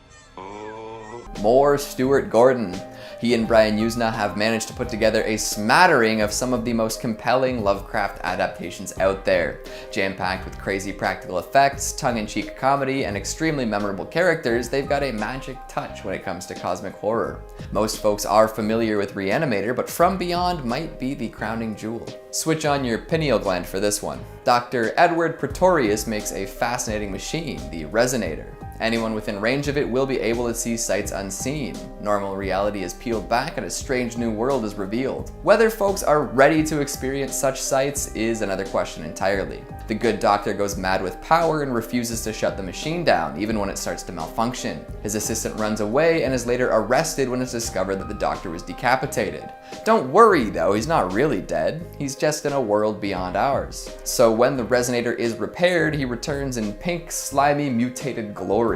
More Stuart Gordon. He and Brian Usna have managed to put together a smattering of some of the most compelling Lovecraft adaptations out there. Jam-packed with crazy practical effects, tongue-in-cheek comedy, and extremely memorable characters, they've got a magic touch when it comes to cosmic horror. Most folks are familiar with Reanimator, but From Beyond might be the crowning jewel. Switch on your pineal gland for this one. Dr. Edward Pretorius makes a fascinating machine, the Resonator. Anyone within range of it will be able to see sights unseen. Normal reality is peeled back and a strange new world is revealed. Whether folks are ready to experience such sights is another question entirely. The good doctor goes mad with power and refuses to shut the machine down, even when it starts to malfunction. His assistant runs away and is later arrested when it's discovered that the doctor was decapitated. Don't worry though, he's not really dead. He's just in a world beyond ours. So when the Resonator is repaired, he returns in pink, slimy, mutated glory.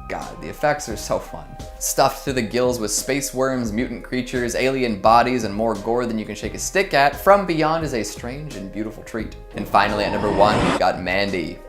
God, the effects are so fun. Stuffed to the gills with space worms, mutant creatures, alien bodies, and more gore than you can shake a stick at, From Beyond is a strange and beautiful treat. And finally, at number 1, we've got Mandy.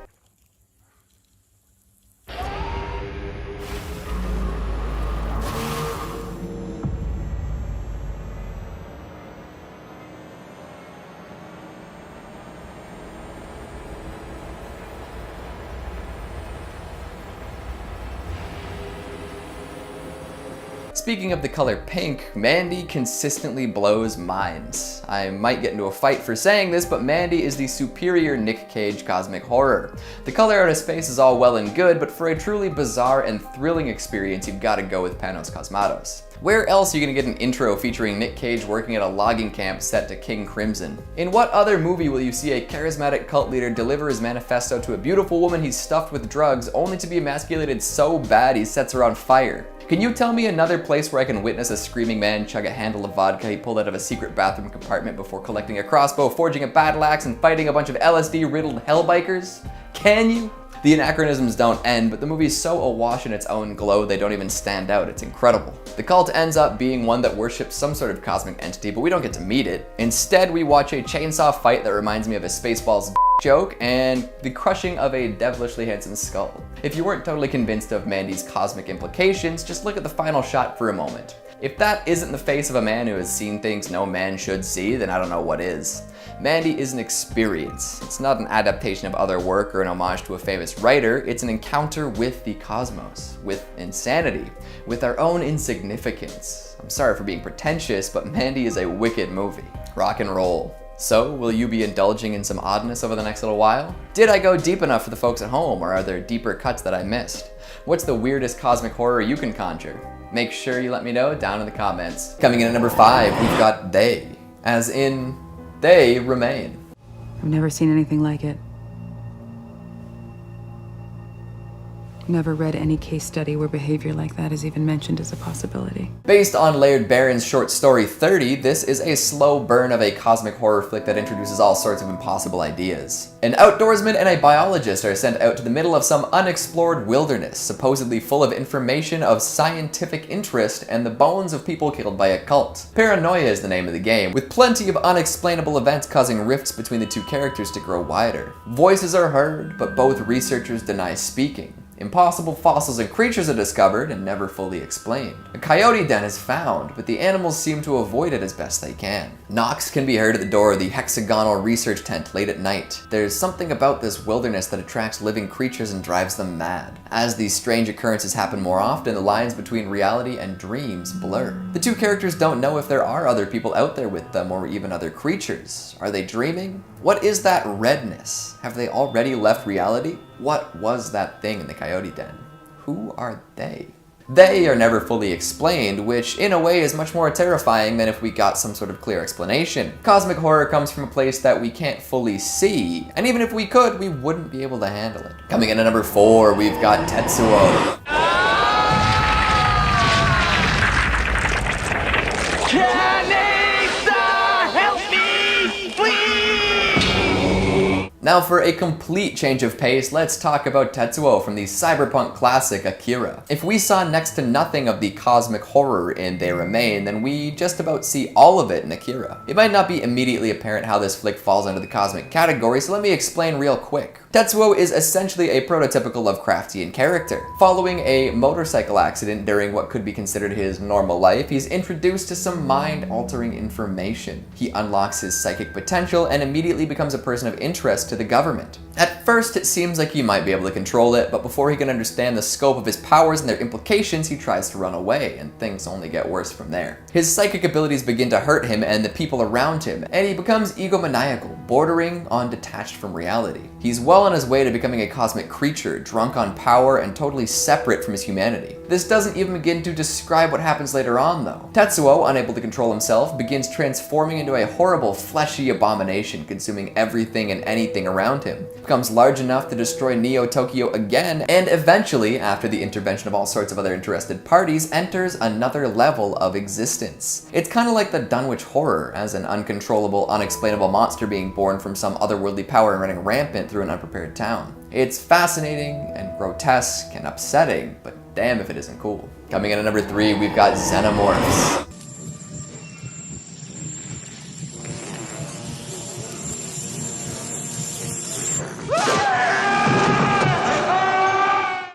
Speaking of the color pink, Mandy consistently blows minds. I might get into a fight for saying this, but Mandy is the superior Nick Cage cosmic horror. The color out of space is all well and good, but for a truly bizarre and thrilling experience, you've got to go with Panos Cosmatos. Where else are you gonna get an intro featuring Nick Cage working at a logging camp set to King Crimson? In what other movie will you see a charismatic cult leader deliver his manifesto to a beautiful woman he's stuffed with drugs, only to be emasculated so bad he sets her on fire? Can you tell me another place where I can witness a screaming man chug a handle of vodka he pulled out of a secret bathroom compartment before collecting a crossbow, forging a battle axe, and fighting a bunch of LSD-riddled hellbikers? Can you? The anachronisms don't end, but the movie's so awash in its own glow they don't even stand out. It's incredible. The cult ends up being one that worships some sort of cosmic entity, but we don't get to meet it. Instead, we watch a chainsaw fight that reminds me of a Spaceballs joke and the crushing of a devilishly handsome skull. If you weren't totally convinced of Mandy's cosmic implications, just look at the final shot for a moment. If that isn't the face of a man who has seen things no man should see, then I don't know what is. Mandy is an experience. It's not an adaptation of other work or an homage to a famous writer. It's an encounter with the cosmos, with insanity, with our own insignificance. I'm sorry for being pretentious, but Mandy is a wicked movie. Rock and roll. So, will you be indulging in some oddness over the next little while? Did I go deep enough for the folks at home, or are there deeper cuts that I missed? What's the weirdest cosmic horror you can conjure? Make sure you let me know down in the comments. Coming in at number 5, we've got They. As in, they remain. I've never seen anything like it. Never read any case study where behavior like that is even mentioned as a possibility. Based on Laird Barron's short story 30, this is a slow burn of a cosmic horror flick that introduces all sorts of impossible ideas. An outdoorsman and a biologist are sent out to the middle of some unexplored wilderness, supposedly full of information of scientific interest and the bones of people killed by a cult. Paranoia is the name of the game, with plenty of unexplainable events causing rifts between the two characters to grow wider. Voices are heard, but both researchers deny speaking. Impossible fossils and creatures are discovered and never fully explained. A coyote den is found, but the animals seem to avoid it as best they can. Knocks can be heard at the door of the hexagonal research tent late at night. There's something about this wilderness that attracts living creatures and drives them mad. As these strange occurrences happen more often, the lines between reality and dreams blur. The two characters don't know if there are other people out there with them or even other creatures. Are they dreaming? What is that redness? Have they already left reality? What was that thing in the coyote den? Who are they? They are never fully explained, which in a way is much more terrifying than if we got some sort of clear explanation. Cosmic horror comes from a place that we can't fully see, and even if we could, we wouldn't be able to handle it. Coming in at number 4, we've got Tetsuo. Now for a complete change of pace, let's talk about Tetsuo from the cyberpunk classic Akira. If we saw next to nothing of the cosmic horror in They Remain, then we just about see all of it in Akira. It might not be immediately apparent how this flick falls under the cosmic category, so let me explain real quick. Tetsuo is essentially a prototypical Lovecraftian character. Following a motorcycle accident during what could be considered his normal life, he's introduced to some mind-altering information. He unlocks his psychic potential and immediately becomes a person of interest to the government. At first, it seems like he might be able to control it, but before he can understand the scope of his powers and their implications, he tries to run away, and things only get worse from there. His psychic abilities begin to hurt him and the people around him, and he becomes egomaniacal, bordering on detached from reality. He's well on his way to becoming a cosmic creature, drunk on power and totally separate from his humanity. This doesn't even begin to describe what happens later on, though. Tetsuo, unable to control himself, begins transforming into a horrible, fleshy abomination, consuming everything and anything around him. Becomes large enough to destroy Neo Tokyo again, and eventually, after the intervention of all sorts of other interested parties, enters another level of existence. It's kind of like the Dunwich Horror, as an uncontrollable, unexplainable monster being born from some otherworldly power and running rampant through an unprepared town. It's fascinating and grotesque and upsetting, but damn if it isn't cool. Coming in at number 3, we've got Xenomorphs.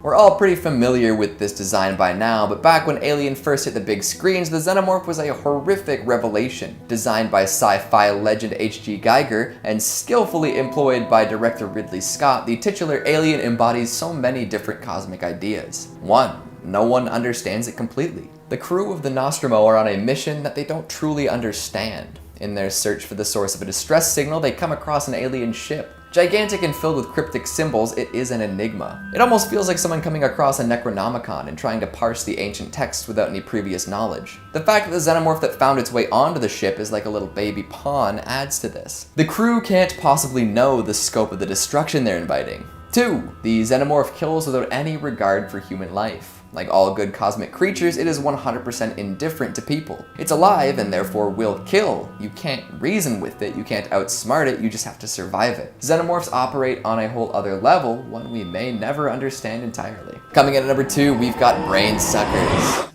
We're all pretty familiar with this design by now, but back when Alien first hit the big screens, the Xenomorph was a horrific revelation. Designed by sci-fi legend H.G. Geiger and skillfully employed by director Ridley Scott, the titular alien embodies so many different cosmic ideas. 1. no one understands it completely. The crew of the Nostromo are on a mission that they don't truly understand. In their search for the source of a distress signal, they come across an alien ship. Gigantic and filled with cryptic symbols, it is an enigma. It almost feels like someone coming across a Necronomicon and trying to parse the ancient texts without any previous knowledge. The fact that the xenomorph that found its way onto the ship is like a little baby pawn adds to this. The crew can't possibly know the scope of the destruction they're inviting. 2. The xenomorph kills without any regard for human life. Like all good cosmic creatures, it is 100% indifferent to people. It's alive and therefore will kill. You can't reason with it, you can't outsmart it, you just have to survive it. Xenomorphs operate on a whole other level, one we may never understand entirely. Coming in at number 2, we've got brain suckers.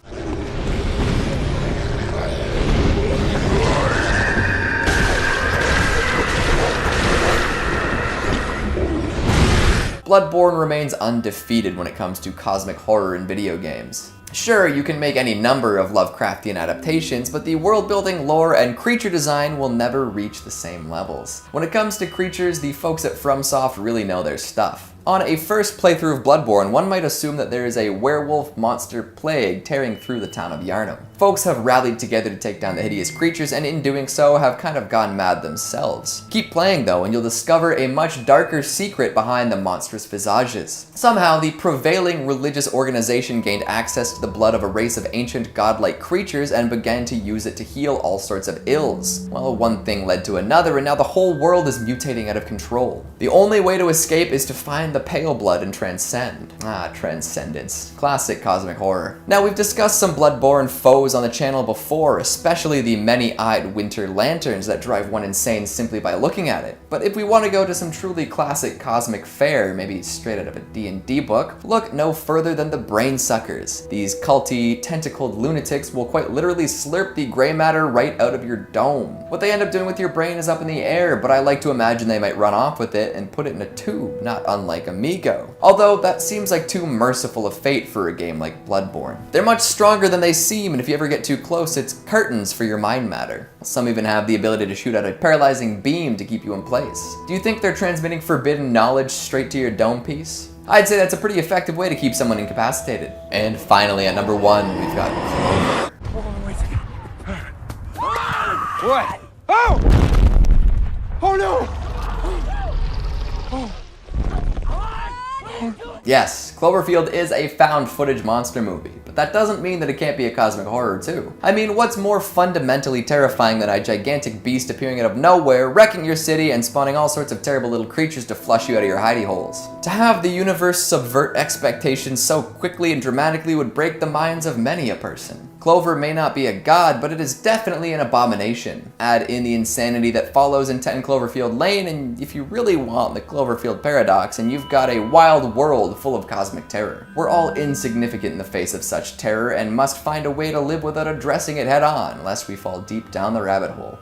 Bloodborne remains undefeated when it comes to cosmic horror in video games. Sure, you can make any number of Lovecraftian adaptations, but the world building, lore, and creature design will never reach the same levels. When it comes to creatures, the folks at FromSoft really know their stuff. On a first playthrough of Bloodborne, one might assume that there is a werewolf monster plague tearing through the town of Yharnam. Folks have rallied together to take down the hideous creatures, and in doing so have kind of gone mad themselves. Keep playing though, and you'll discover a much darker secret behind the monstrous visages. Somehow, the prevailing religious organization gained access to the blood of a race of ancient godlike creatures and began to use it to heal all sorts of ills. Well, one thing led to another, and now the whole world is mutating out of control. The only way to escape is to find the pale blood and transcend. Transcendence. Classic cosmic horror. Now, we've discussed some Bloodborne foes on the channel before, especially the many-eyed winter lanterns that drive one insane simply by looking at it. But if we want to go to some truly classic cosmic fare, maybe straight out of a D&D book, look no further than the brain suckers. These culty, tentacled lunatics will quite literally slurp the gray matter right out of your dome. What they end up doing with your brain is up in the air, but I like to imagine they might run off with it and put it in a tube, not unlike Amigo. Although that seems like too merciful a fate for a game like Bloodborne. They're much stronger than they seem, and if you ever get too close, it's curtains for your mind matter. Some even have the ability to shoot out a paralyzing beam to keep you in place. Do you think they're transmitting forbidden knowledge straight to your dome piece? I'd say that's a pretty effective way to keep someone incapacitated. And finally, at number 1, we've got Clover. What? Oh! Oh no! Yes, Cloverfield is a found footage monster movie, but that doesn't mean that it can't be a cosmic horror too. I mean, what's more fundamentally terrifying than a gigantic beast appearing out of nowhere, wrecking your city, and spawning all sorts of terrible little creatures to flush you out of your hidey holes? To have the universe subvert expectations so quickly and dramatically would break the minds of many a person. Clover may not be a god, but it is definitely an abomination. Add in the insanity that follows in 10 Cloverfield Lane, and if you really want the Cloverfield paradox, and you've got a wild world full of cosmic terror. We're all insignificant in the face of such terror, and must find a way to live without addressing it head on, lest we fall deep down the rabbit hole.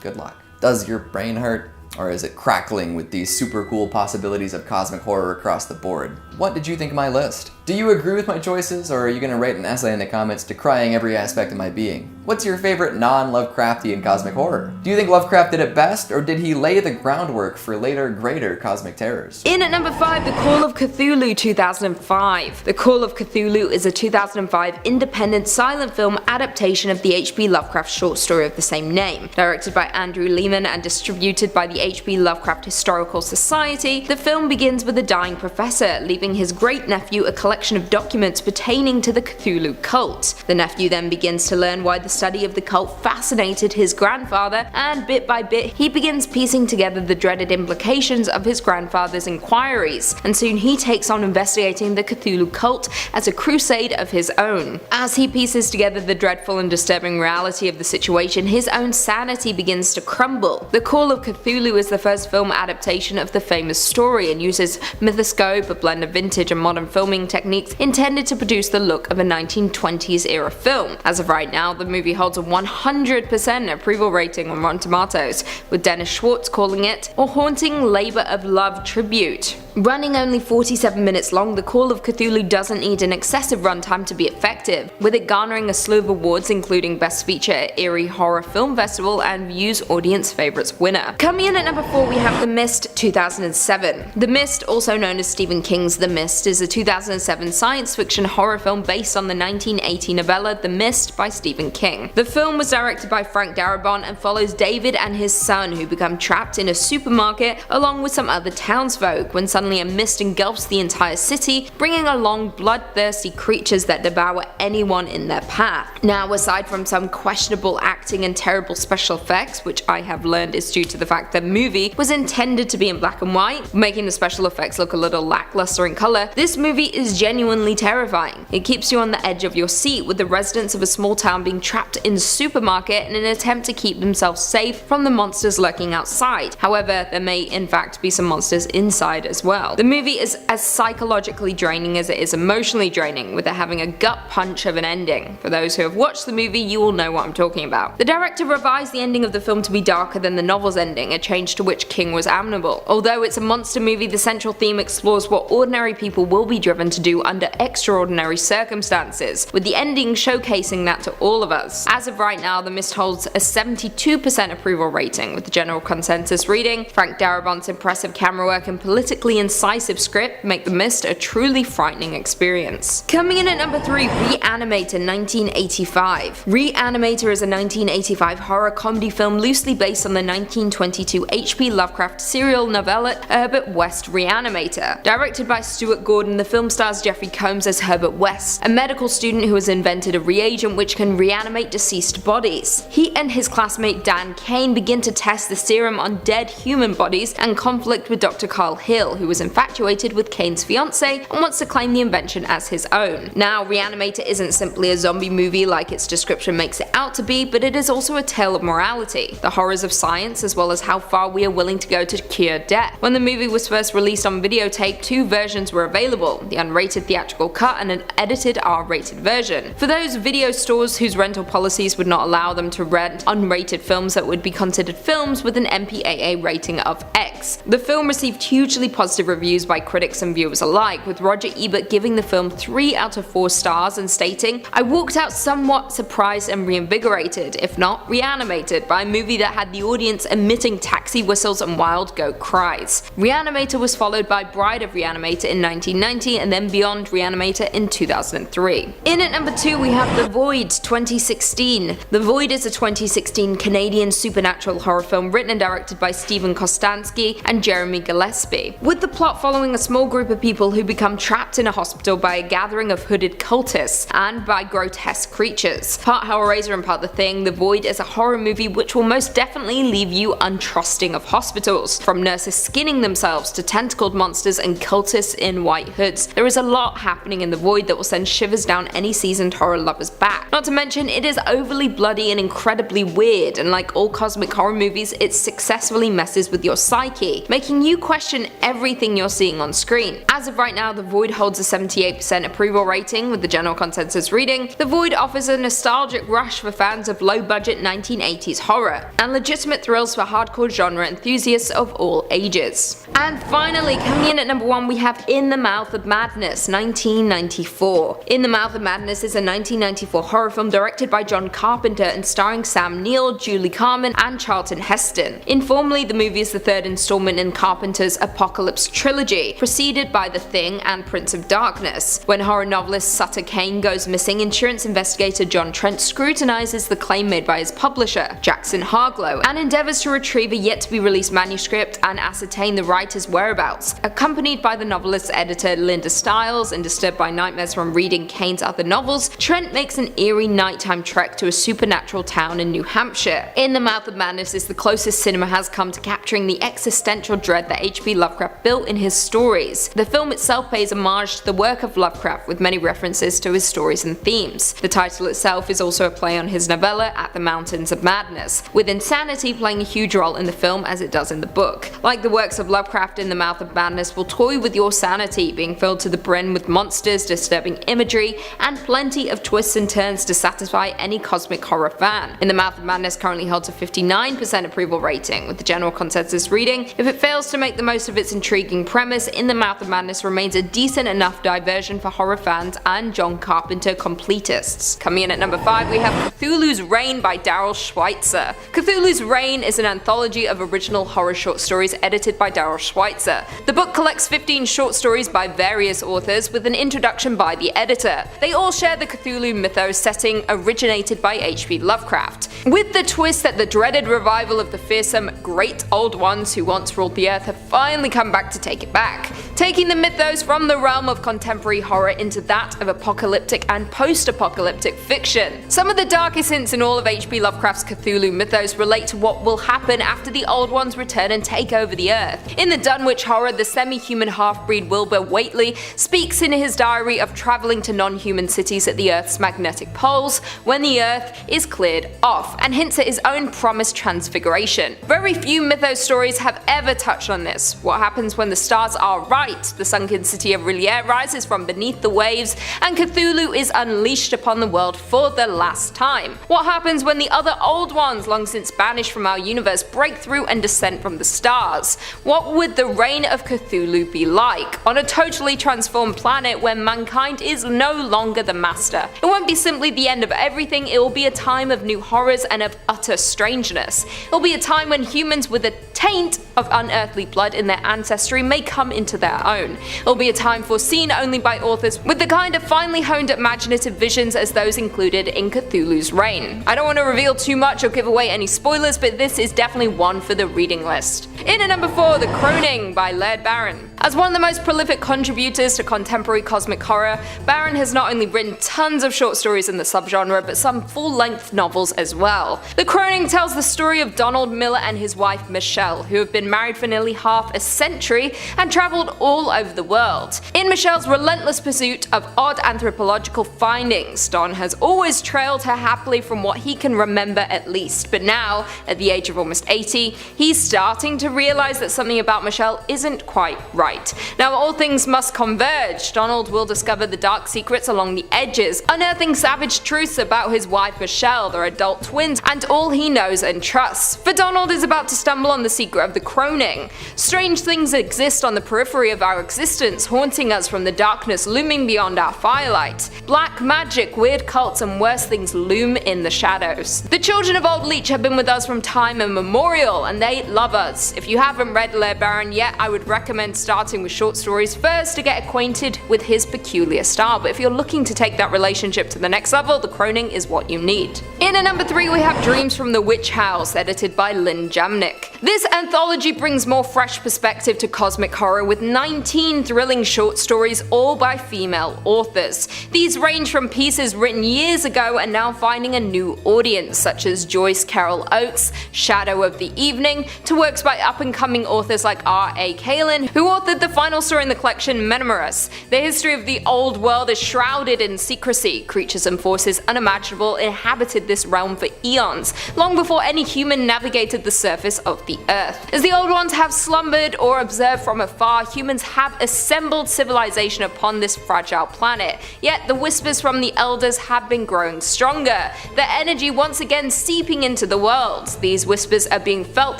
Good luck. Does your brain hurt? Or is it crackling with these super cool possibilities of cosmic horror across the board? What did you think of my list? Do you agree with my choices, or are you gonna write an essay in the comments decrying every aspect of my being? What's your favorite non-Lovecraftian cosmic horror? Do you think Lovecraft did it best, or did he lay the groundwork for later, greater cosmic terrors? In at number 5, The Call of Cthulhu 2005. The Call of Cthulhu is a 2005 independent silent film adaptation of the H.P. Lovecraft short story of the same name. Directed by Andrew Lehman and distributed by the H.P. Lovecraft Historical Society, the film begins with a dying professor leaving his great-nephew a collection of documents pertaining to the Cthulhu cult. The nephew then begins to learn why the study of the cult fascinated his grandfather, and bit by bit he begins piecing together the dreaded implications of his grandfather's inquiries, and soon he takes on investigating the Cthulhu cult as a crusade of his own. As he pieces together the dreadful and disturbing reality of the situation, his own sanity begins to crumble. The Call of Cthulhu is the first film adaptation of the famous story and uses mythoscope, a blend of vintage and modern filming techniques intended to produce the look of a 1920s era film. As of right now, the movie holds a 100% approval rating on Rotten Tomatoes, with Dennis Schwartz calling it a haunting labor of love tribute. Running only 47 minutes long, The Call of Cthulhu doesn't need an excessive runtime to be effective, with it garnering a slew of awards including Best Feature at Erie Horror Film Festival and View's Audience Favorites winner. Coming in at number 4 we have The Mist 2007. The Mist, also known as Stephen King's The Mist, is a 2007 science fiction horror film based on the 1980 novella The Mist by Stephen King. The film was directed by Frank Darabont and follows David and his son, who become trapped in a supermarket along with some other townsfolk when suddenly a mist engulfs the entire city, bringing along bloodthirsty creatures that devour anyone in their path. Now, aside from some questionable acting and terrible special effects, which I have learned is due to the fact that the movie was intended to be in black and white, making the special effects look a little lackluster in color, this movie is genuinely terrifying. It keeps you on the edge of your seat, with the residents of a small town being trapped in a supermarket in an attempt to keep themselves safe from the monsters lurking outside. However, there may in fact be some monsters inside as well. The movie is as psychologically draining as it is emotionally draining, with it having a gut punch of an ending. For those who have watched the movie, you will know what I'm talking about. The director revised the ending of the film to be darker than the novel's ending, a change to which King was amenable. Although it's a monster movie, the central theme explores what ordinary people will be driven to do under extraordinary circumstances, with the ending showcasing that to all of us. As of right now, The Mist holds a 72% approval rating, with the general consensus reading, Frank Darabont's impressive camera work and politically incisive script make The Mist a truly frightening experience. Coming in at number 3, Reanimator 1985. Reanimator is a 1985 horror comedy film loosely based on the 1922 H.P. Lovecraft serial novella Herbert West Reanimator. Directed by Stuart Gordon, the film stars Jeffrey Combs as Herbert West, a medical student who has invented a reagent which can reanimate deceased bodies. He and his classmate Dan Kane begin to test the serum on dead human bodies and conflict with Dr. Carl Hill, who is infatuated with Kane's fiancée and wants to claim the invention as his own. Now, Reanimator isn't simply a zombie movie like its description makes it out to be, but it is also a tale of morality, the horrors of science, as well as how far we are willing to go to cure death. When the movie was first released on videotape, 2 versions were available, the unrated theatrical cut and an edited R-rated version. For those video stores whose rental policies would not allow them to rent unrated films that would be considered films with an MPAA rating of X. The film received hugely positive reviews by critics and viewers alike, with Roger Ebert giving the film 3 out of 4 stars and stating, "I walked out somewhat surprised and reinvigorated, if not reanimated, by a movie that had the audience emitting taxi whistles and wild goat cries." Reanimator was followed by Bride of Reanimator in 1990 and then Beyond Reanimator in 2003. In at number 2 we have The Void 2016. The Void is a 2016 Canadian supernatural horror film written and directed by Stephen Kostansky and Jeremy Gillespie, with the plot following a small group of people who become trapped in a hospital by a gathering of hooded cultists and by grotesque creatures. Part Hellraiser and part The Thing, The Void is a horror movie which will most definitely leave you untrusting of hospitals. From nurses skinning themselves to tentacled monsters and cultists in white hoods, there is a lot happening in The Void that will send shivers down any seasoned horror lover's back. Not to mention, it is overly bloody and incredibly weird, and like all cosmic horror movies, it successfully messes with your psyche, making you question everything you're seeing on screen. As of right now, The Void holds a 78% approval rating, with the general consensus reading, The Void offers a nostalgic rush for fans of low-budget 1980s horror, and legitimate thrills for hardcore genre enthusiasts of all ages. And finally, coming in at number 1 we have In the Mouth of Madness 1994. In the Mouth of Madness is a 1994 horror film directed by John Carpenter and starring Sam Neill, Julie Carmen, and Charlton Heston. Informally, the movie is the 3rd installment in Carpenter's Apocalypse trilogy, preceded by The Thing and Prince of Darkness. When horror novelist Sutter Kane goes missing, insurance investigator John Trent scrutinizes the claim made by his publisher, Jackson Harglow, and endeavors to retrieve a yet-to-be-released manuscript and ascertain the writer's whereabouts. Accompanied by the novelist's editor Linda Stiles and disturbed by nightmares from reading Kane's other novels, Trent makes an eerie nighttime trek to a supernatural town in New Hampshire. In the Mouth of Madness is the closest cinema has come to capturing the existential dread that H.P. Lovecraft built in his stories. The film itself pays homage to the work of Lovecraft, with many references to his stories and themes. The title itself is also a play on his novella At the Mountains of Madness, with insanity playing a huge role in the film as it does in the book. Like the works of Lovecraft, In the Mouth of Madness will toy with your sanity, being filled to the brim with monsters, disturbing imagery, and plenty of twists and turns to satisfy any cosmic horror fan. In the Mouth of Madness currently holds a 59% approval rating, with the general consensus reading, if it fails to make the most of its intrigue intriguing premise, In the Mouth of Madness remains a decent enough diversion for horror fans and John Carpenter completists. Coming in at number 5, we have Cthulhu's Reign by Daryl Schweitzer. Cthulhu's Reign is an anthology of original horror short stories edited by Daryl Schweitzer. The book collects 15 short stories by various authors with an introduction by the editor. They all share the Cthulhu mythos setting originated by H.P. Lovecraft, with the twist that the dreaded revival of the fearsome Great Old Ones who once ruled the earth have finally come back to take it back, taking the mythos from the realm of contemporary horror into that of apocalyptic and post-apocalyptic fiction. Some of the darkest hints in all of H.P. Lovecraft's Cthulhu mythos relate to what will happen after the Old Ones return and take over the earth. In the Dunwich horror, the semi-human half-breed Wilbur Whately speaks in his diary of travelling to non-human cities at the Earth's magnetic poles when the Earth is cleared off, and hints at his own promised transfiguration. Very few mythos stories have ever touched on this. What happens when the stars are right? The sunken city of R'lyeh rises from beneath the waves, and Cthulhu is unleashed upon the world for the last time. What happens when the other Old Ones, long since banished from our universe, break through and descend from the stars? What would the reign of Cthulhu be like on a totally transformed planet where mankind is no longer the master? It won't be simply the end of everything, it will be a time of new horrors and of utter strangeness. It will be a time when humans with a taint of unearthly blood in their ancestry may come into their own. It will be a time foreseen only by authors with the kind of finely honed imaginative visions as those included in Cthulhu's Reign. I don't want to reveal too much or give away any spoilers, but this is definitely one for the reading list. In at number 4, The Croning by Laird Barron. As one of the most prolific contributors to contemporary cosmic horror, Barron has not only written tons of short stories in the subgenre, but some full-length novels as well. The Croning tells the story of Donald Miller and his wife Michelle, who have been married for nearly half a century and travelled all over the world. In Michelle's relentless pursuit of odd anthropological findings, Don has always trailed her happily from what he can remember at least, but now, at the age of almost 80, he's starting to realise that something about Michelle isn't quite right. Now all things must converge. Donald will discover the dark secrets along the edges, unearthing savage truths about his wife Michelle, their adult twins, and all he knows and trusts. For Donald is about to stumble on the secret of the Croning. Strange things exist on the periphery of our existence, haunting us from the darkness looming beyond our firelight. Black magic, weird cults, and worse things loom in the shadows. The children of Old Leech have been with us from time immemorial, and they love us. If you haven't read Laird Barron yet, I would recommend starting with short stories first to get acquainted with his peculiar style, but if you're looking to take that relationship to the next level, The Croning is what you need. In at number 3, we have Dreams from the Witch House, edited by Lynn Jamnick. This anthology brings more fresh perspective to cosmic horror with 19 thrilling short stories, all by female authors. These range from pieces written years ago and now finding a new audience, such as Joyce Carol Oates' Shadow of the Evening, to works by up-and-coming authors like R.A. Kalin, who authored the final story in the collection Memoirus. The history of the old world is shrouded in secrecy. Creatures and forces unimaginable inhabited this realm for eons, long before any human navigated the surface of the earth. As the old ones have slumbered or observed from afar, humans have assembled civilization upon this fragile planet. Yet the whispers from the elders have been growing stronger, their energy once again seeping into the world. These whispers are being felt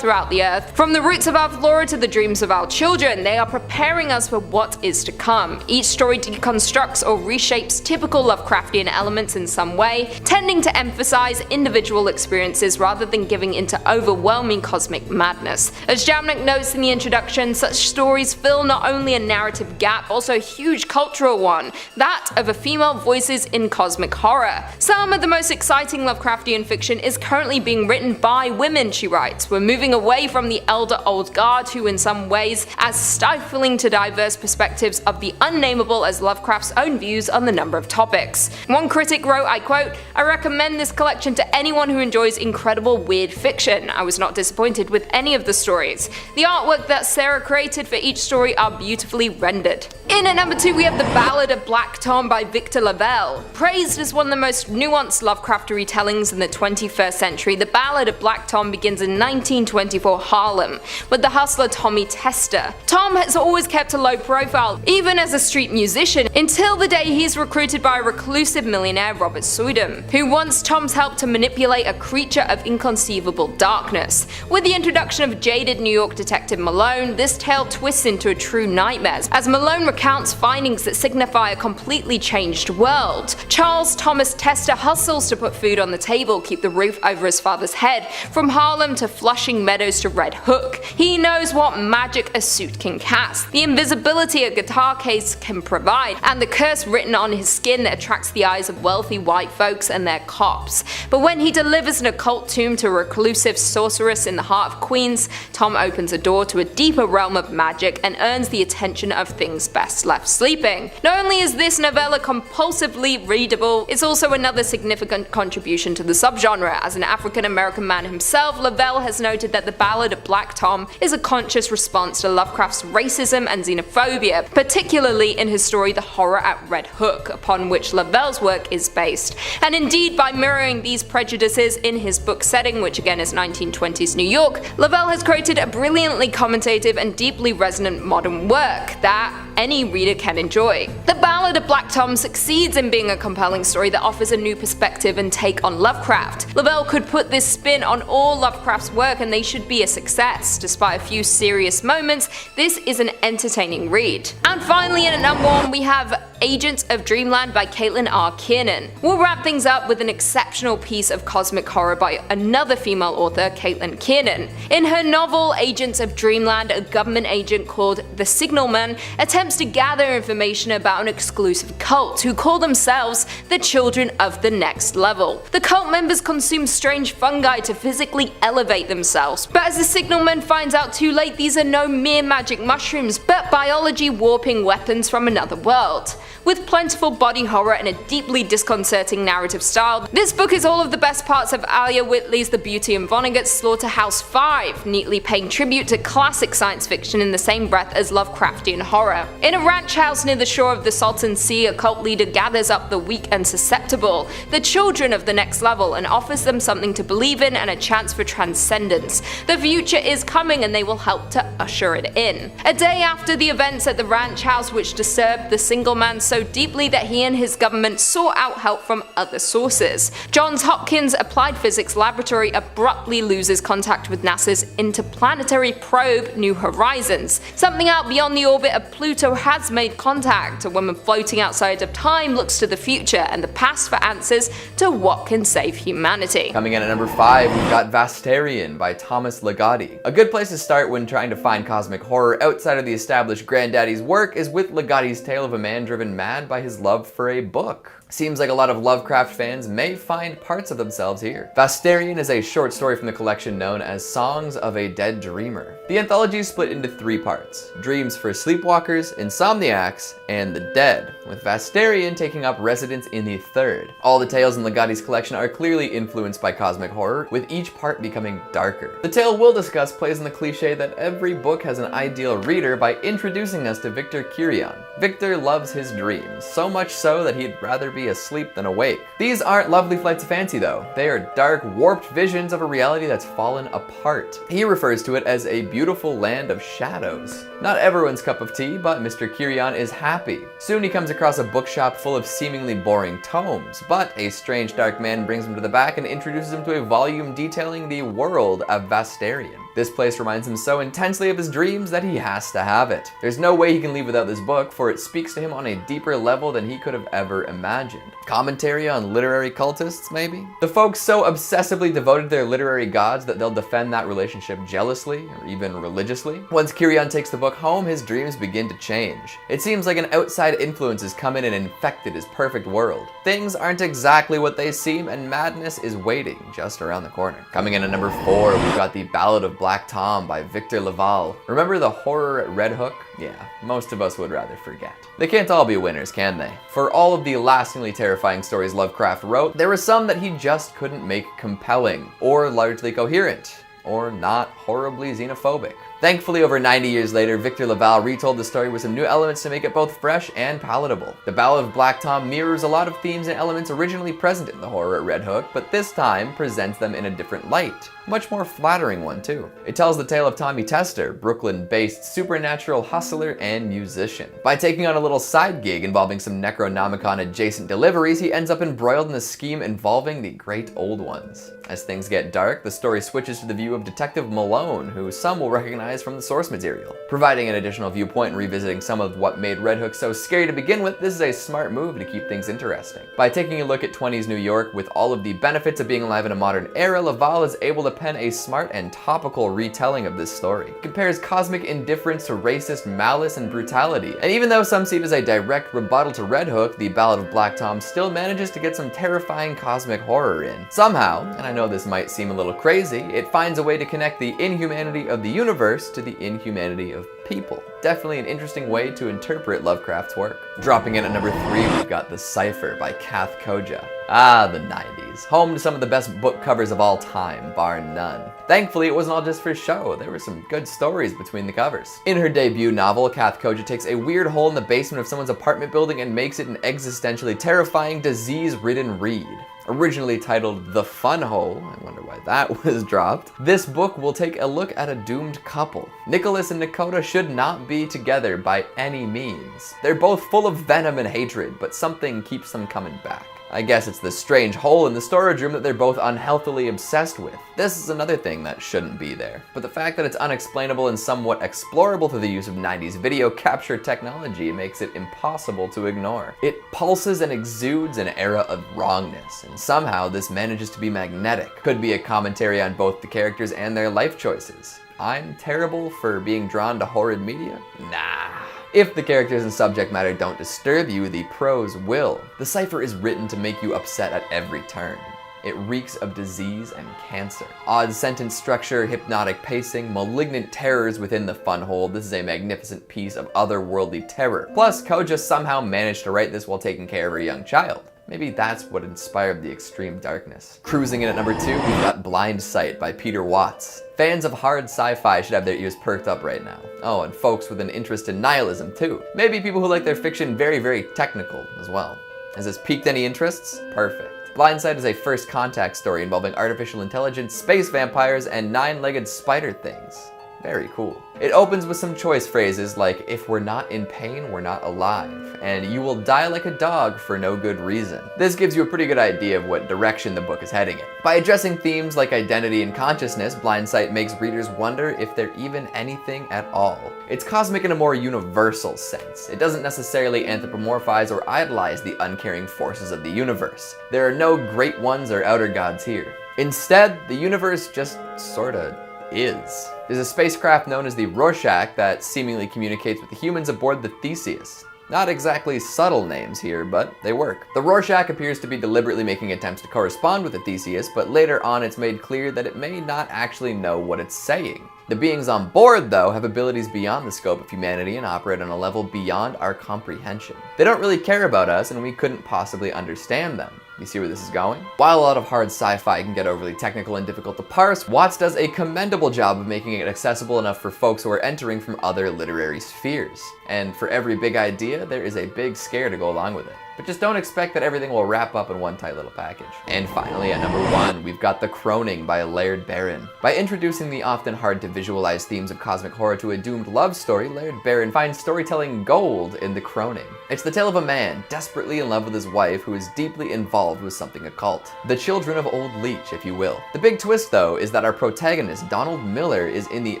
throughout the earth. From the roots of our flora to the dreams of our children, they are preparing us for what is to come. Each story deconstructs or reshapes typical Lovecraftian elements in some way, tending to emphasize individual experiences rather than giving into overwhelming cosmic madness. As Jamnick notes in the introduction, such stories fill not only a narrative gap, also a huge cultural one, that of a female voices in cosmic horror. Some of the most exciting Lovecraftian fiction is currently being written by women, she writes. We're moving away from the elder old guard who in some ways as stifling to diverse perspectives of the unnameable as Lovecraft's own views on the number of topics. One critic wrote, I quote, "I recommend this collection to anyone who enjoys incredible weird fiction. I was not disappointed with any of the stories. The artwork that Sarah created for each story are beautifully rendered." In at number 2 we have The Ballad of Black Tom by Victor Lavelle. Praised as one of the most nuanced Lovecraft retellings in the 21st century, The Ballad of Black Tom begins in 1924 Harlem with the hustler Tommy Tester. Tom has always kept a low profile, even as a street musician, until the day he's recruited by a reclusive millionaire Robert Soydam, who wants Tom's help to manipulate a creature of inconceivable darkness. With the introduction introduction of jaded New York detective Malone, this tale twists into a true nightmare, as Malone recounts findings that signify a completely changed world. Charles Thomas Tester hustles to put food on the table, keep the roof over his father's head, from Harlem to Flushing Meadows to Red Hook. He knows what magic a suit can cast, the invisibility a guitar case can provide, and the curse written on his skin that attracts the eyes of wealthy white folks and their cops. But when he delivers an occult tomb to a reclusive sorceress in the heart of Queens, Tom opens a door to a deeper realm of magic and earns the attention of things best left sleeping. Not only is this novella compulsively readable, it's also another significant contribution to the subgenre. As an African-American man himself, Lavelle has noted that the Ballad of Black Tom is a conscious response to Lovecraft's racism and xenophobia, particularly in his story The Horror at Red Hook, upon which Lavelle's work is based. And indeed, by mirroring these prejudices in his book setting, which again is 1920s New York, Lavelle has created a brilliantly commentative and deeply resonant modern work that any reader can enjoy. The Ballad of Black Tom succeeds in being a compelling story that offers a new perspective and take on Lovecraft. Lavelle could put this spin on all Lovecraft's work and they should be a success. Despite a few serious moments, this is an entertaining read. And finally, in at number 1, we have Agents of Dreamland by Caitlin R. Kiernan. We'll wrap things up with an exceptional piece of cosmic horror by another female author, Caitlin Kiernan. In her novel Agents of Dreamland, a government agent called the Signalman attempts to gather information about an exclusive cult who call themselves the Children of the Next Level. The cult members consume strange fungi to physically elevate themselves, but as the Signalman finds out too late, these are no mere magic mushrooms, but biology warping weapons from another world. With plentiful body horror and a deeply disconcerting narrative style, this book is all of the best parts of Alia Whitley's The Beauty and Vonnegut's Slaughterhouse-5, neatly paying tribute to classic science fiction in the same breath as Lovecraftian horror. In a ranch house near the shore of the Salton Sea, a cult leader gathers up the weak and susceptible, the children of the next level, and offers them something to believe in and a chance for transcendence. The future is coming and they will help to usher it in. A day after the events at the ranch house which disturbed the single man so deeply that he and his government sought out help from other sources, Johns Hopkins Applied Physics Laboratory abruptly loses contact with NASA's interplanetary probe New Horizons. Something out beyond the orbit of Pluto has made contact. A woman floating outside of time looks to the future and the past for answers to what can save humanity. Coming in at number 5, we've got Vastarian by Thomas Ligotti. A good place to start when trying to find cosmic horror outside of the established granddaddy's work is with Ligotti's tale of a man driven mad by his love for a book. Seems like a lot of Lovecraft fans may find parts of themselves here. Vastarian is a short story from the collection known as Songs of a Dead Dreamer. The anthology is split into 3 parts: Dreams for Sleepwalkers, Insomniacs, and the Dead, with Vastarian taking up residence in the 3rd. All the tales in Ligotti's collection are clearly influenced by cosmic horror, with each part becoming darker. The tale we'll discuss plays on the cliche that every book has an ideal reader by introducing us to Victor Kirion. Victor loves his dreams, so much so that he'd rather be asleep than awake. These aren't lovely flights of fancy though. They are dark, warped visions of a reality that's fallen apart. He refers to it as a beautiful land of shadows. Not everyone's cup of tea, but Mr. Kirion is happy. Soon he comes across a bookshop full of seemingly boring tomes, but a strange dark man brings him to the back and introduces him to a volume detailing the world of Vastarian. This place reminds him so intensely of his dreams that he has to have it. There's no way he can leave without this book, for it speaks to him on a deeper level than he could have ever imagined. Commentary on literary cultists, maybe? The folks so obsessively devoted to their literary gods that they'll defend that relationship jealously or even religiously. Once Kirion takes the book home, his dreams begin to change. It seems like an outside influence has come in and infected his perfect world. Things aren't exactly what they seem, and madness is waiting just around the corner. Coming in at number 4, we've got The Ballad of Black Tom by Victor Laval. Remember the horror at Red Hook? Yeah, most of us would rather forget. They can't all be winners, can they? For all of the lastingly terrifying stories Lovecraft wrote, there were some that he just couldn't make compelling, or largely coherent, or not horribly xenophobic. Thankfully, over 90 years later, Victor LaValle retold the story with some new elements to make it both fresh and palatable. The Ballad of Black Tom mirrors a lot of themes and elements originally present in the horror at Red Hook, but this time presents them in a different light. Much more flattering one too. It tells the tale of Tommy Tester, Brooklyn-based supernatural hustler and musician. By taking on a little side gig involving some Necronomicon adjacent deliveries, he ends up embroiled in a scheme involving the Great Old Ones. As things get dark, the story switches to the view of Detective Malone, who some will recognize from the source material. Providing an additional viewpoint and revisiting some of what made Red Hook so scary to begin with, this is a smart move to keep things interesting. By taking a look at 20s New York with all of the benefits of being alive in a modern era, LaValle is able to pen a smart and topical retelling of this story. It compares cosmic indifference to racist malice and brutality, and even though some see it as a direct rebuttal to Red Hook, the Ballad of Black Tom still manages to get some terrifying cosmic horror in. Somehow, and I know this might seem a little crazy, it finds a way to connect the inhumanity of the universe to the inhumanity of people. Definitely an interesting way to interpret Lovecraft's work. Dropping in at number 3, we've got The Cipher by Cthulhu Koja. Ah, the 90s. Home to some of the best book covers of all time, bar none. Thankfully, it wasn't all just for show. There were some good stories between the covers. In her debut novel, Cthulhu Koja takes a weird hole in the basement of someone's apartment building and makes it an existentially terrifying, disease-ridden read. Originally titled The Fun Hole, I wonder why that was dropped, this book will take a look at a doomed couple. Nicholas and Dakota should not be together by any means. They're both full of venom and hatred, but something keeps them coming back. I guess it's the strange hole in the storage room that they're both unhealthily obsessed with. This is another thing that shouldn't be there. But the fact that it's unexplainable and somewhat explorable through the use of 90s video capture technology makes it impossible to ignore. It pulses and exudes an era of wrongness, and somehow this manages to be magnetic. Could be a commentary on both the characters and their life choices. I'm terrible for being drawn to horrid media? Nah. If the characters and subject matter don't disturb you, the prose will. The Cipher is written to make you upset at every turn. It reeks of disease and cancer. Odd sentence structure, hypnotic pacing, malignant terrors within the fun hole. This is a magnificent piece of otherworldly terror. Plus, Koja somehow managed to write this while taking care of her young child. Maybe that's what inspired the extreme darkness. Cruising in at number 2, we've got Blindsight by Peter Watts. Fans of hard sci-fi should have their ears perked up right now. Oh, and folks with an interest in nihilism too. Maybe people who like their fiction very, very technical as well. Has this piqued any interests? Perfect. Blindsight is a first contact story involving artificial intelligence, space vampires, and 9-legged spider things. Very cool. It opens with some choice phrases like, if we're not in pain, we're not alive, and you will die like a dog for no good reason. This gives you a pretty good idea of what direction the book is heading in. By addressing themes like identity and consciousness, Blindsight makes readers wonder if they're even anything at all. It's cosmic in a more universal sense. It doesn't necessarily anthropomorphize or idolize the uncaring forces of the universe. There are no great ones or outer gods here. Instead, the universe just sorta is. There's a spacecraft known as the Rorschach that seemingly communicates with the humans aboard the Theseus. Not exactly subtle names here, but they work. The Rorschach appears to be deliberately making attempts to correspond with the Theseus, but later on it's made clear that it may not actually know what it's saying. The beings on board, though, have abilities beyond the scope of humanity and operate on a level beyond our comprehension. They don't really care about us, and we couldn't possibly understand them. You see where this is going? While a lot of hard sci-fi can get overly technical and difficult to parse, Watts does a commendable job of making it accessible enough for folks who are entering from other literary spheres. And for every big idea, there is a big scare to go along with it. But just don't expect that everything will wrap up in one tight little package. And finally, at number 1, we've got The Croning by Laird Barron. By introducing the often hard to visualize themes of cosmic horror to a doomed love story, Laird Barron finds storytelling gold in The Croning. It's the tale of a man desperately in love with his wife who is deeply involved with something occult. The children of Old Leech, if you will. The big twist, though, is that our protagonist, Donald Miller, is in the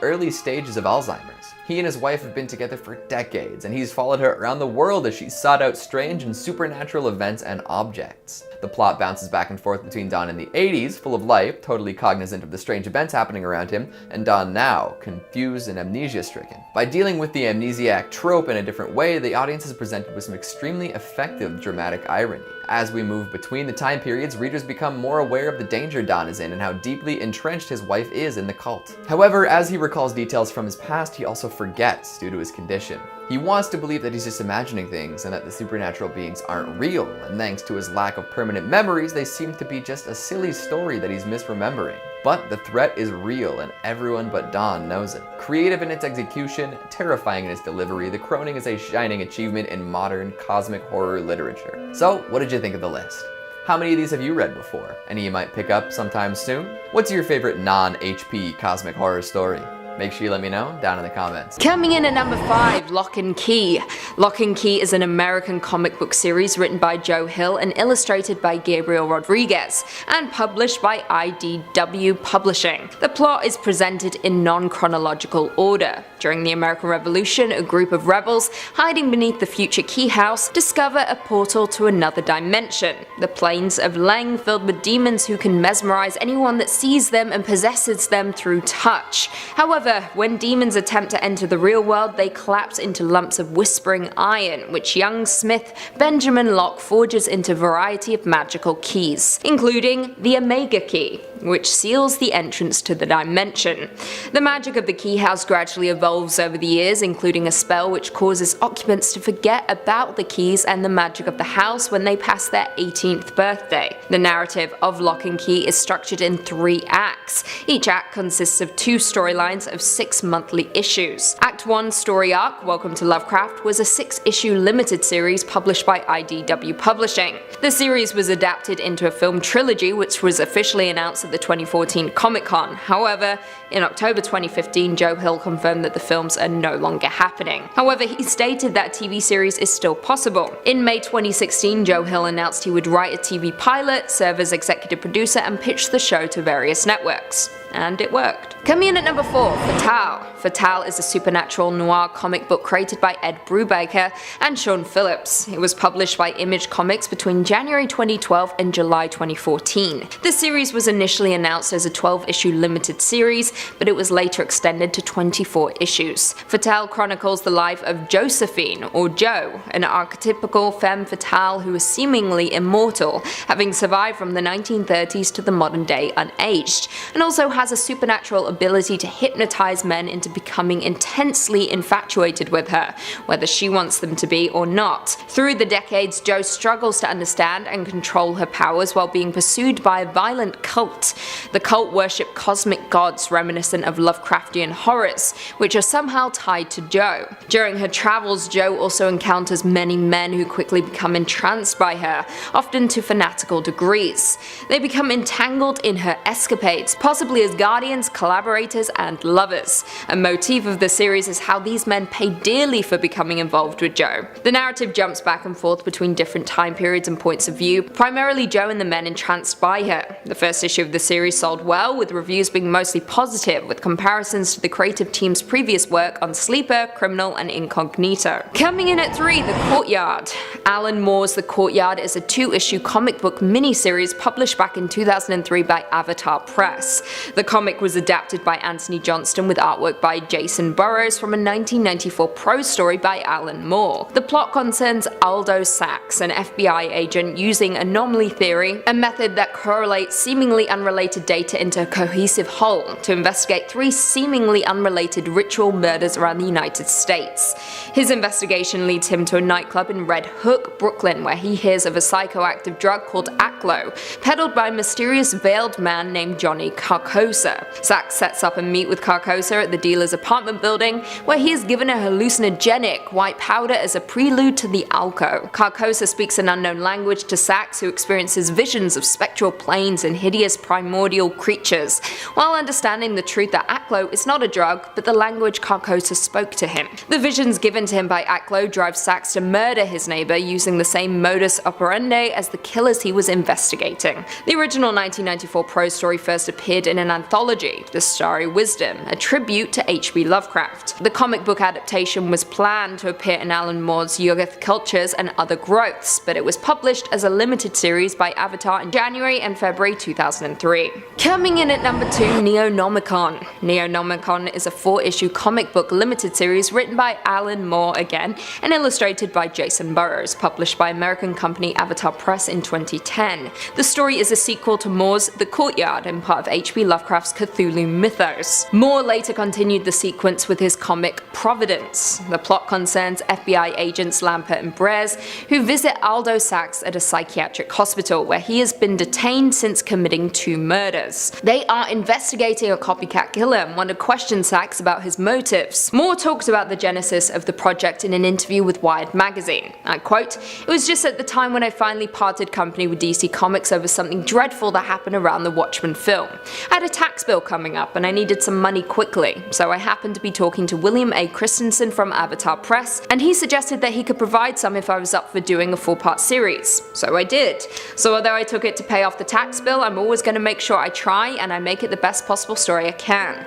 early stages of Alzheimer's. He and his wife have been together for decades, and he's followed her around the world as she sought out strange and supernatural events and objects. The plot bounces back and forth between Don in the 80s, full of life, totally cognizant of the strange events happening around him, and Don now, confused and amnesia-stricken. By dealing with the amnesiac trope in a different way, the audience is presented with some extremely effective dramatic irony. As we move between the time periods, readers become more aware of the danger Don is in and how deeply entrenched his wife is in the cult. However, as he recalls details from his past, he also forgets due to his condition. He wants to believe that he's just imagining things and that the supernatural beings aren't real, and thanks to his lack of permanent memories, they seem to be just a silly story that he's misremembering. But the threat is real and everyone but Dawn knows it. Creative in its execution, terrifying in its delivery, The Croning is a shining achievement in modern cosmic horror literature. So, what did you think of the list? How many of these have you read before? Any you might pick up sometime soon? What's your favorite non-HP cosmic horror story? Make sure you let me know down in the comments. Coming in at number 5, Lock and Key. Lock and Key is an American comic book series written by Joe Hill and illustrated by Gabriel Rodriguez, and published by IDW Publishing. The plot is presented in non-chronological order. During the American Revolution, a group of rebels, hiding beneath the future Key House, discover a portal to another dimension, the plains of Leng, filled with demons who can mesmerize anyone that sees them and possesses them through touch. However, when demons attempt to enter the real world, they collapse into lumps of whispering iron, which young smith Benjamin Locke forges into a variety of magical keys, including the Omega Key, which seals the entrance to the dimension. The magic of the Key House gradually evolves over the years, including a spell which causes occupants to forget about the keys and the magic of the house when they pass their 18th birthday. The narrative of Lock and Key is structured in 3 acts. Each act consists of 2 storylines of 6 monthly issues. Act 1 story arc, Welcome to Lovecraft, was a 6-issue limited series published by IDW Publishing. The series was adapted into a film trilogy which was officially announced at the 2014 Comic-Con. However, in October 2015, Joe Hill confirmed that the films are no longer happening. However, he stated that a TV series is still possible. In May 2016, Joe Hill announced he would write a TV pilot, serve as executive producer, and pitch the show to various networks. And it worked. Coming in at number 4, Fatale. Fatale is a supernatural noir comic book created by Ed Brubaker and Sean Phillips. It was published by Image Comics between January 2012 and July 2014. The series was initially announced as a 12-issue limited series, but it was later extended to 24 issues. Fatale chronicles the life of Josephine, or Jo, an archetypical femme fatale who is seemingly immortal, having survived from the 1930s to the modern day unaged, and also has a supernatural ability to hypnotize men into becoming intensely infatuated with her, whether she wants them to be or not. Through the decades, Jo struggles to understand and control her powers while being pursued by a violent cult. The cult worship cosmic gods reminiscent of Lovecraftian horrors, which are somehow tied to Jo. During her travels, Jo also encounters many men who quickly become entranced by her, often to fanatical degrees. They become entangled in her escapades, possibly as guardians, collaborators, and lovers. A motif of the series is how these men pay dearly for becoming involved with Jo. The narrative jumps back and forth between different time periods and points of view, primarily Jo and the men entranced by her. The first issue of the series sold well, with reviews being mostly positive, with comparisons to the creative team's previous work on Sleeper, Criminal, and Incognito. Coming in at 3, The Courtyard. Alan Moore's The Courtyard is a 2-issue comic book miniseries published back in 2003 by Avatar Press. The comic was adapted by Anthony Johnston with artwork by Jason Burrows from a 1994 prose story by Alan Moore. The plot concerns Aldo Sachs, an FBI agent using anomaly theory, a method that correlates seemingly unrelated data into a cohesive whole, to investigate 3 seemingly unrelated ritual murders around the United States. His investigation leads him to a nightclub in Red Hook, Brooklyn, where he hears of a psychoactive drug called Aklo, peddled by a mysterious veiled man named Johnny Carcosa. Sachs sets up a meet with Carcosa at the dealer's apartment building, where he is given a hallucinogenic white powder as a prelude to the Alco. Carcosa speaks an unknown language to Sachs, who experiences visions of spectral planes and hideous primordial creatures, while understanding the truth that Aklo is not a drug, but the language Carcosa spoke to him. The visions given to him by Aklo drive Sachs to murder his neighbor using the same modus operandi as the killers he was investigating. The original 1994 prose story first appeared in an anthology, The Starry Wisdom, a tribute to H.P. Lovecraft. The comic book adaptation was planned to appear in Alan Moore's Yuggoth Cultures and Other Growths, but it was published as a limited series by Avatar in January and February 2003. Coming in at number 2, Neonomicon. Neonomicon is a 4-issue comic book limited series written by Alan Moore again and illustrated by Jason Burrows Mythos, published by American company Avatar Press in 2010. The story is a sequel to Moore's The Courtyard and part of H.P. Lovecraft's Cthulhu mythos. Moore later continued the sequence with his comic Providence. The plot concerns FBI agents Lampert and Brez, who visit Aldo Sachs at a psychiatric hospital where he has been detained since committing 2 murders. They are investigating a copycat killer and want to question Sachs about his motives. Moore talked about the genesis of the project in an interview with Wired magazine. I quote, "It was just at the time when I finally parted company with DC Comics over something dreadful that happened around the Watchmen film. I had a tax bill coming up and I needed some money quickly, so I happened to be talking to William A. Christensen from Avatar Press, and he suggested that he could provide some if I was up for doing a 4-part series. So I did. So although I took it to pay off the tax bill, I'm always going to make sure I try and I make it the best possible story I can."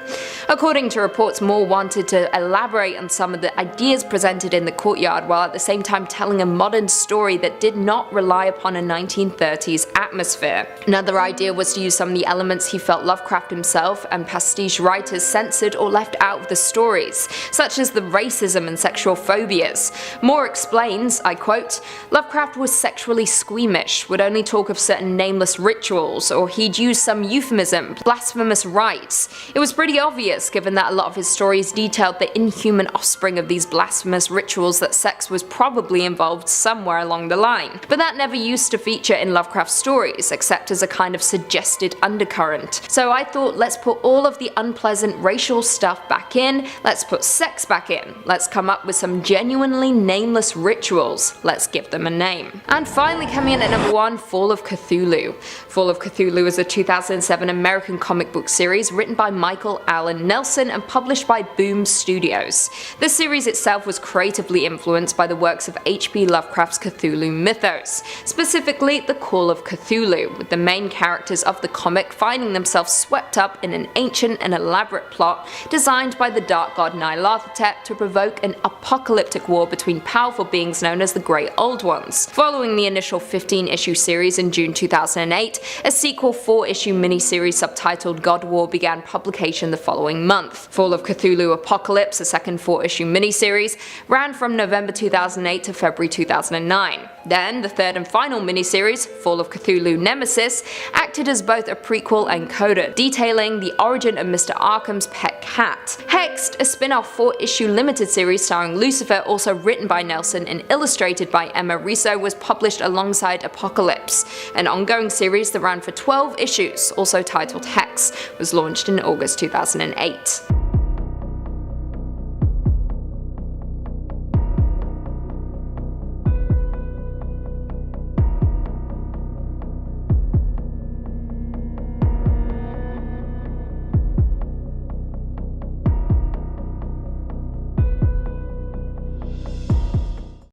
According to reports, Moore wanted to elaborate on some of the ideas presented in The Courtyard while at the same time telling a modern story that did not rely upon a 1930s atmosphere. Another idea was to use some of the elements he felt Lovecraft himself and pastiche writers censored or left out of the stories, such as the racism and sexual phobias. Moore explains, I quote, "Lovecraft was sexually squeamish, would only talk of certain nameless rituals, or he'd use some euphemism, blasphemous rites. It was pretty obvious, given that a lot of his stories detailed the inhuman offspring of these blasphemous rituals, that sex was probably involved somewhere along the line. But that never used to feature in Lovecraft's stories, except as a kind of suggested undercurrent. So I thought, let's put all of the unpleasant racial stuff back in, let's put sex back in, let's come up with some genuinely nameless rituals, let's give them a name." And finally, coming in at number 1, Fall of Cthulhu. Fall of Cthulhu is a 2007 American comic book series written by Michael Allen Nelson and published by Boom Studios. The series itself was creatively influenced by the works of H.P. Lovecraft's Cthulhu mythos, specifically the Call of Cthulhu, with the main characters of the comic finding themselves swept up in an ancient and elaborate plot designed by the dark god Nyarlathotep to provoke an apocalyptic war between powerful beings known as the Great Old Ones. Following the initial 15-issue series in June 2008, a sequel 4-issue miniseries subtitled God War began publication the following month. Fall of Cthulhu Apocalypse, a second 4-issue miniseries, ran from November 2008 to February 2009. Then, the third and final miniseries, Fall of Cthulhu Nemesis, acted as both a prequel and coda, detailing the origin of Mr. Arkham's pet cat. Hexed, a spin-off 4-issue limited series starring Lucifer, also written by Nelson and illustrated by Emma Riso, was published alongside Apocalypse. An ongoing series that ran for 12 issues, also titled Hex, was launched in August 2008.